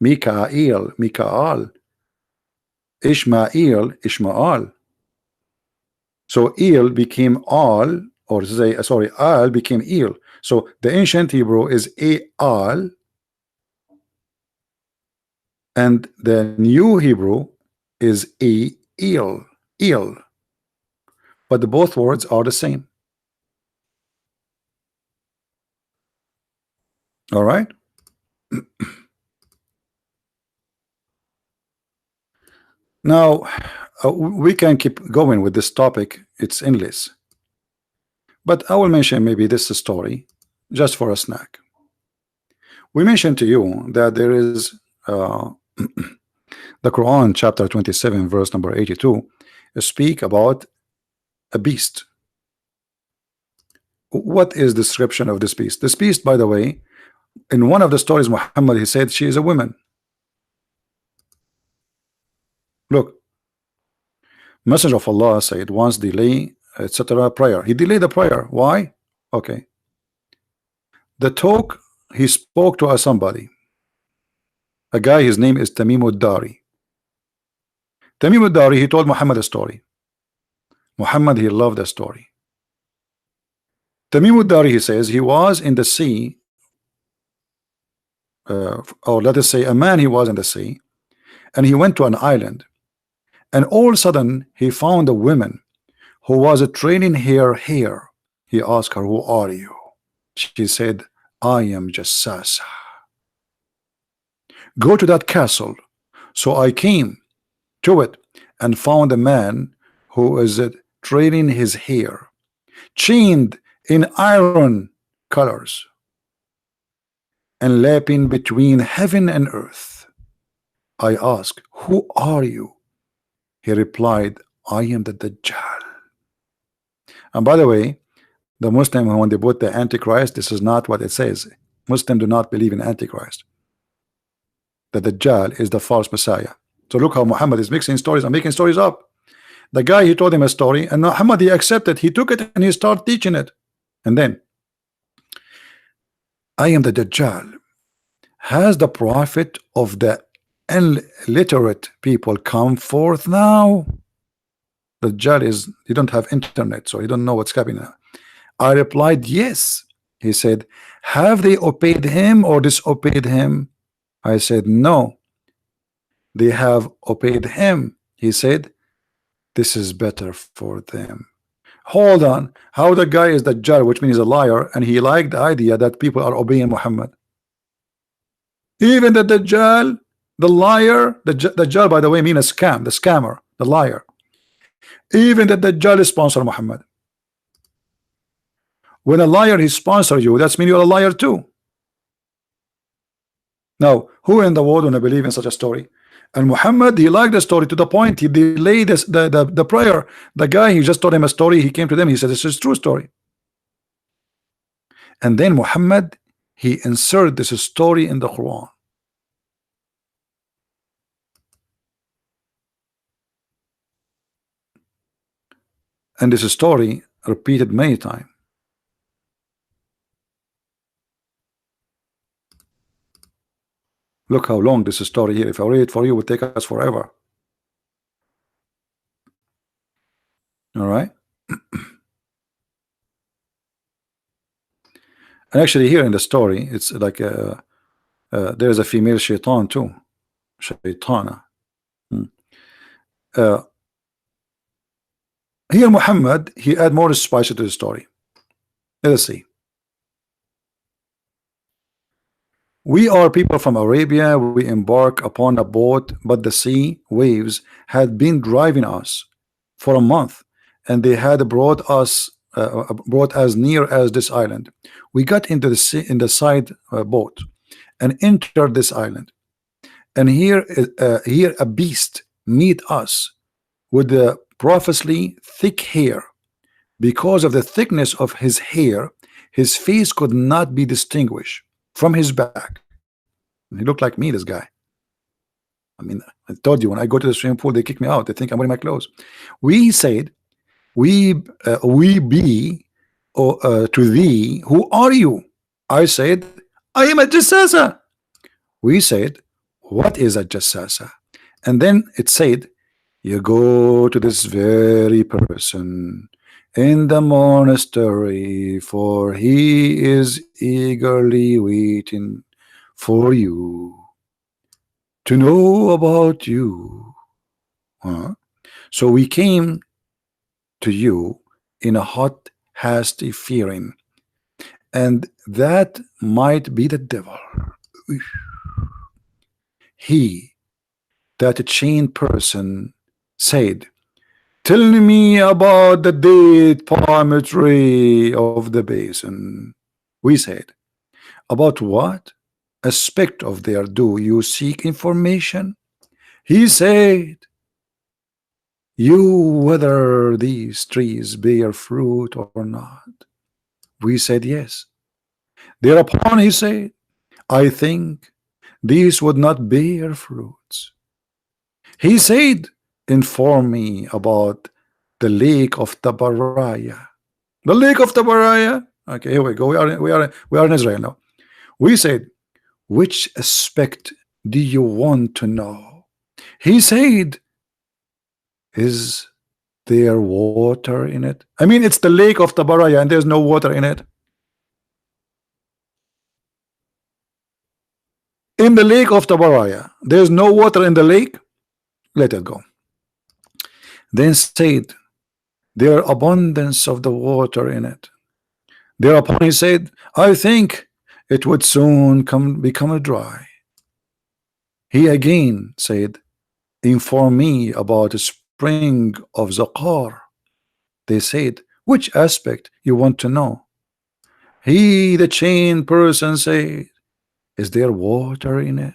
Mikael, Mikaal. Ishmael, Ishmael. So El became Al, or say, sorry, Al became El. So the ancient Hebrew is Al, and the new Hebrew is El, El. But the both words are the same. All right. Now we can keep going with this topic. It's endless. But I will mention maybe this story just for a snack. We mentioned to you that there is the Quran chapter 27 verse number 82 speak about a beast. What is the description of this beast? This beast, by the way, in one of the stories, Muhammad, he said she is a woman. Look, Messenger of Allah said once delay, etc. prayer. He delayed the prayer. Why? Okay. The talk, he spoke to somebody, a guy, his name is Tamim ad-Dari. Tamim ad-Dari, he told Muhammad a story. Muhammad, he loved the story. Tamim ad-Dari, he says, he was in the sea, or let us say a man, he was in the sea, and he went to an island, and all of a sudden he found a woman who was training her hair. He asked her, who are you? She said, I am Jassasa. Go to that castle. So I came to it and found a man who is training his hair, chained in iron colors, and lapping between heaven and earth. I asked, who are you? He replied, I am the Dajjal. And by the way, the Muslim, when they put the Antichrist, this is not what it says. Muslims do not believe in Antichrist. The Dajjal is the false Messiah. So look how Muhammad is mixing stories and making stories up. The guy, he told him a story, and Muhammad, he accepted. He took it and he started teaching it. And then, I am the Dajjal. Has the prophet of the illiterate people come forth now? The Dajjal is, he don't have internet, so he don't know what's happening now. I replied, yes. He said, have they obeyed him or disobeyed him? I said, no. They have obeyed him. He said, this is better for them. Hold on. How the guy is the Dajjal, which means a liar, and he liked the idea that people are obeying Muhammad. Even the Dajjal, the liar, the Dajjal, by the way, mean a scam, the scammer, the liar. Even the Dajjal sponsor Muhammad. When a liar he sponsor you, that's mean you're a liar too. Now, who in the world wanna believe in such a story? And Muhammad, he liked the story to the point he delayed the prayer. The guy, he just told him a story. He came to them. He said, "This is a true story." And then Muhammad, he inserted this story in the Quran. And this story repeated many times. Look how long this story here. If I read it for you, it would take us forever. All right. And actually, here in the story, it's like there's a female shaitan too, shaitana. Uh, Here, Muhammad, he add more spice to the story. Let us see. We are people from Arabia. We embark upon a boat, but the sea waves had been driving us for a month, and they had brought us near as this island. We got into the sea in the side boat and entered this island. And here a beast meet us with the profusely thick hair. Because of the thickness of his hair, his face could not be distinguished from his back. He looked like me, this guy. I mean, I told you, when I go to the swimming pool, they kick me out. They think I'm wearing my clothes. We said, we be to thee, who are you? I said, I am a jassasa. We said, what is a jassasa? And then it said, you go to this very person in the monastery, for he is eagerly waiting for you to know about you. So we came to you in a hot, hasty fearing, and that might be the devil. He, that chained person, said, tell me about the date palm tree of the basin. We said, about what aspect of there do you seek information? He said, you whether these trees bear fruit or not. We said yes. Thereupon he said, I think these would not bear fruits. He said, inform me about the lake of Tabaraya. The lake of Tabaraya. Okay, here we go. We are in Israel now. We said, which aspect do you want to know? He said, is there water in it? I mean, it's the lake of Tabaraya and there's no water in it. In the lake of Tabaraya, there's no water in the lake. Let it go. Then said, there abundance of the water in it. Thereupon he said, I think it would soon become dry. He again said, inform me about the spring of Zaqar. They said, which aspect you want to know? He, the chained person, said, is there water in it?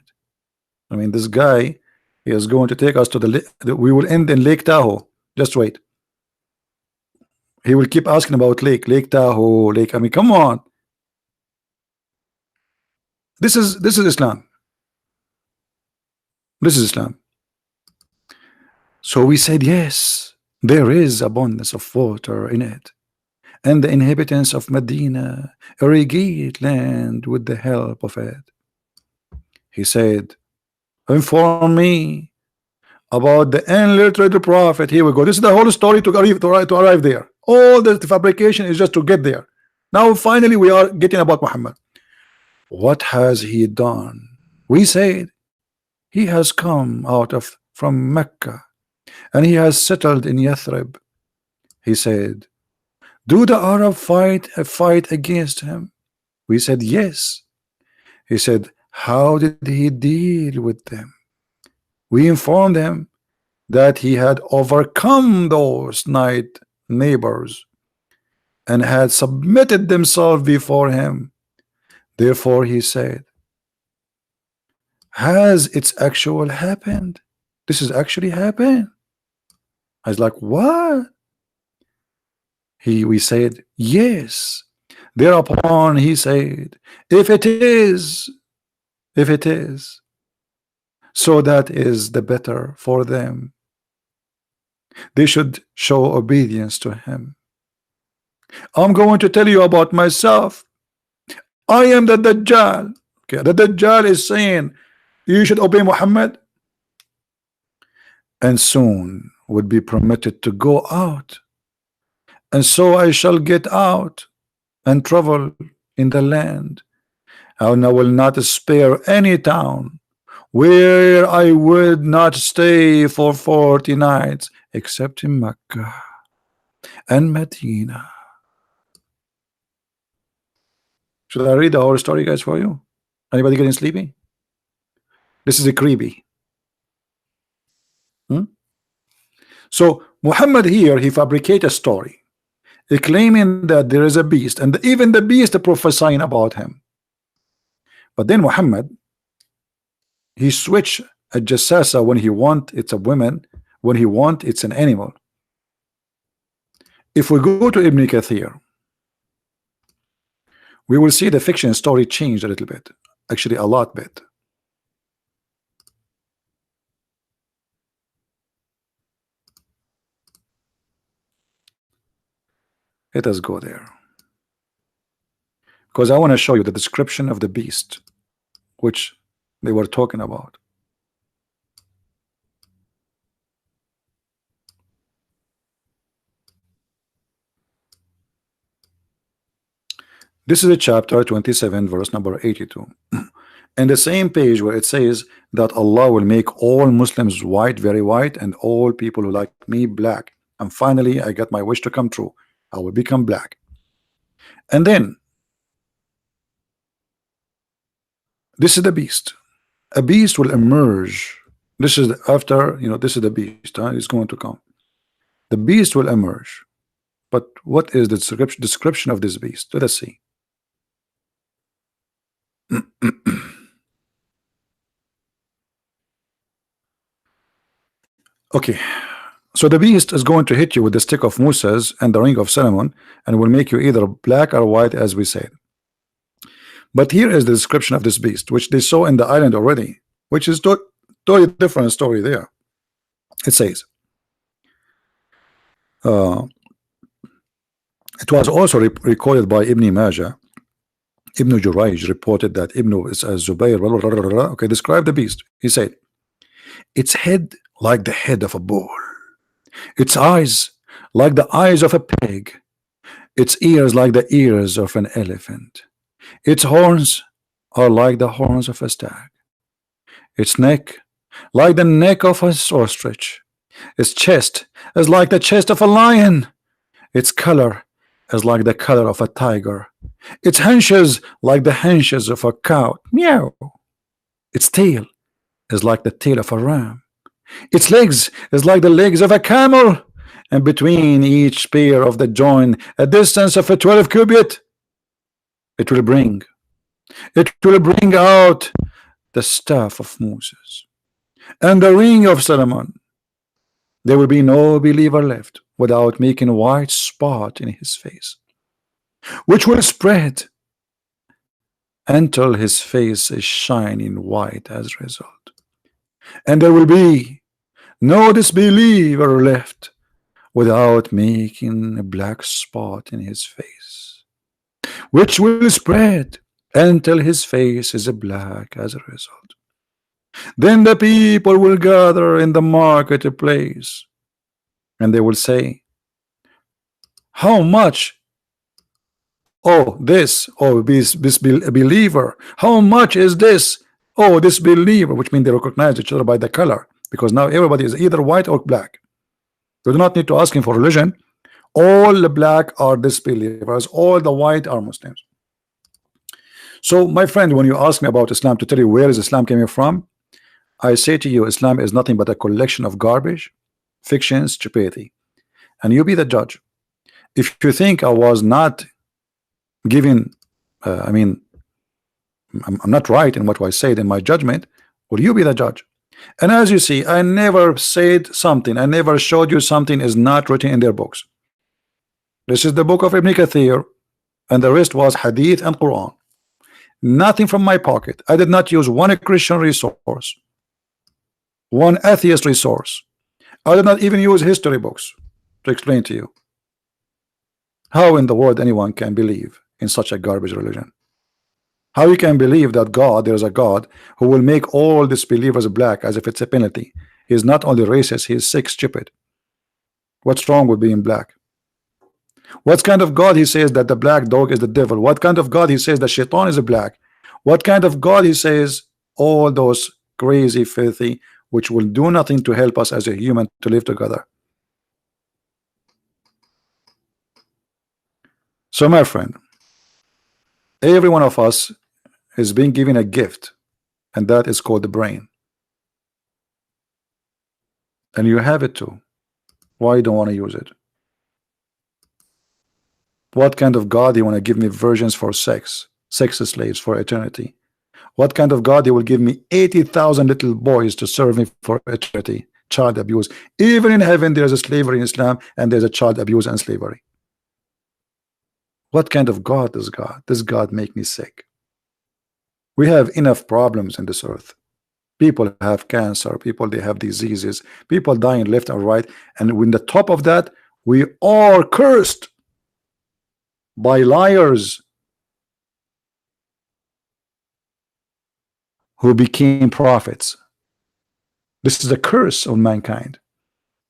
I mean, this guy, he is going to take us to we will end in Lake Tahoe. Just wait. He will keep asking about Lake Tahoe, Lake. I mean, come on. This is Islam. This is Islam. So we said, yes, there is abundance of water in it, and the inhabitants of Medina irrigate land with the help of it. He said, inform me about the unlettered prophet. Here we go. This is the whole story to arrive there. All the fabrication is just to get there. Now finally we are getting about Muhammad. What has he done? We said, he has come from Mecca, and he has settled in Yathrib. He said, do the Arab fight against him? We said yes. He said, how did he deal with them? We informed him that he had overcome those night neighbors and had submitted themselves before him. Therefore he said, Has it's actual happened? This is actually happened? I was like, what? We said yes. Thereupon he said, if it is, if it is, so that is the better for them. They should show obedience to him. I'm going to tell you about myself. I am the Dajjal. Okay, the Dajjal is saying you should obey Muhammad, and soon would be permitted to go out, and so I shall get out and travel in the land, and I will not spare any town where I would not stay for 40 nights except in Mecca and Medina. Should I read the whole story, guys, for you? Anybody getting sleepy? This is a creepy. So Muhammad here, he fabricated a story claiming that there is a beast, and even the beast are prophesying about him. But then Muhammad, he switched a jassasa. When he want it's a woman, when he want it's an animal. If we go to Ibn Kathir, we will see the fiction story changed a little bit, actually a lot bit. Let us go there, because I want to show you the description of the beast which they were talking about. This is a chapter 27, verse number 82. And the same page where it says that Allah will make all Muslims white, very white, and all people who like me black. And finally, I got my wish to come true. I will become black. And then this is the beast. A beast will emerge. This is after, this is the beast. It's going to come. The beast will emerge. But what is the description of this beast? Let us see. Okay, so the beast is going to hit you with the stick of Moses and the ring of Solomon, and will make you either black or white, as we said. But here is the description of this beast, which they saw in the island already, which is totally different story there. It says, it was also recorded by Ibn Majah. Ibn Jurayj reported that Ibn Zubayr, okay, described the beast. He said, its head like the head of a bull, its eyes like the eyes of a pig, its ears like the ears of an elephant, its horns are like the horns of a stag, its neck like the neck of an ostrich, its chest is like the chest of a lion, its color is like the color of a tiger, its haunches like the haunches of a cow, meow, its tail is like the tail of a ram, its legs is like the legs of a camel, and between each pair of the joint a distance of a 12 cubit. It will bring out the staff of Moses and the ring of Solomon. There will be no believer left without making a white spot in his face, which will spread until his face is shining white as a result. And there will be no disbeliever left without making a black spot in his face, which will spread until his face is black as a result. Then the people will gather in the marketplace, and they will say, how much? Oh, this, oh, this believer, how much is this? Oh, this believer, which means they recognize each other by the color, because now everybody is either white or black. You do not need to ask him for religion. All the black are disbelievers, all the white are Muslims. So my friend, when you ask me about Islam, to tell you where is Islam coming from, I say to you, Islam is nothing but a collection of garbage, fiction, stupidity, and you be the judge. If you think I was not giving, I'm not right in what I said in my judgment, Will you be the judge? And as you see, I never said something, I never showed you something is not written in their books. This is the book of Ibn Kathir, and the rest was Hadith and Quran. Nothing from my pocket. I did not use one Christian resource, one atheist resource. I did not even use history books to explain to you. How in the world anyone can believe in such a garbage religion? How you can believe that God, there is a God who will make all disbelievers black as if it's a penalty? He is not only racist, he is sick, stupid. What's wrong with being black? What kind of God he says that the black dog is the devil? What kind of God he says that Shaitan is a black? What kind of God he says all those crazy, filthy, which will do nothing to help us as a human to live together? So my friend, every one of us is being given a gift, and that is called the brain. And you have it too. Why you don't want to use it? What kind of God you want to give me virgins for sex slaves for eternity? What kind of God you will give me 80,000 little boys to serve me for eternity? Child abuse. Even in heaven there is a slavery in Islam, and there's a child abuse and slavery. What kind of God is God? This God make me sick. We have enough problems in this earth. People have cancer, people they have diseases, people dying left and right, and when the top of that, we are cursed by liars who became prophets. This is the curse of mankind,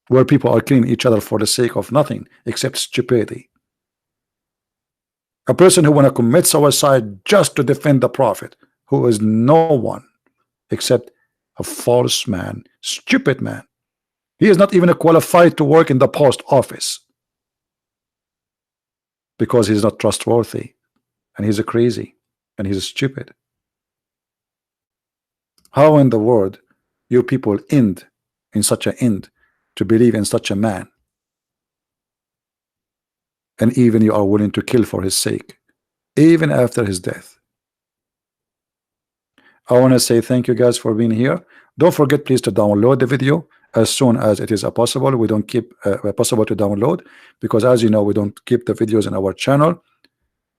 where people are killing each other for the sake of nothing except stupidity. A person who want to commit suicide just to defend the prophet, who is no one except a false man, stupid man. He is not even qualified to work in the post office because he's not trustworthy, and he's a crazy, and he's a stupid. How in the world you people end in such an end to believe in such a man, and even you are willing to kill for his sake, even after his death? I want to say thank you guys for being here. Don't forget please to download the video as soon as it is possible. We don't keep possible to download, because as you know, we don't keep the videos in our channel.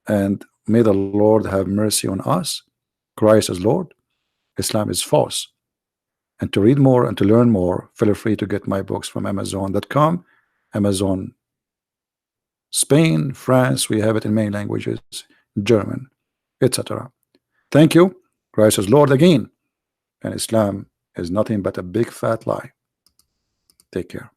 And may the Lord have mercy on us. Christ is Lord, Islam is false. And to read more and to learn more, feel free to get my books from Amazon.com, Amazon Spain, France, we have it in many languages, German, etc. Thank you. Christ is Lord again, and Islam is nothing but a big fat lie. Take care.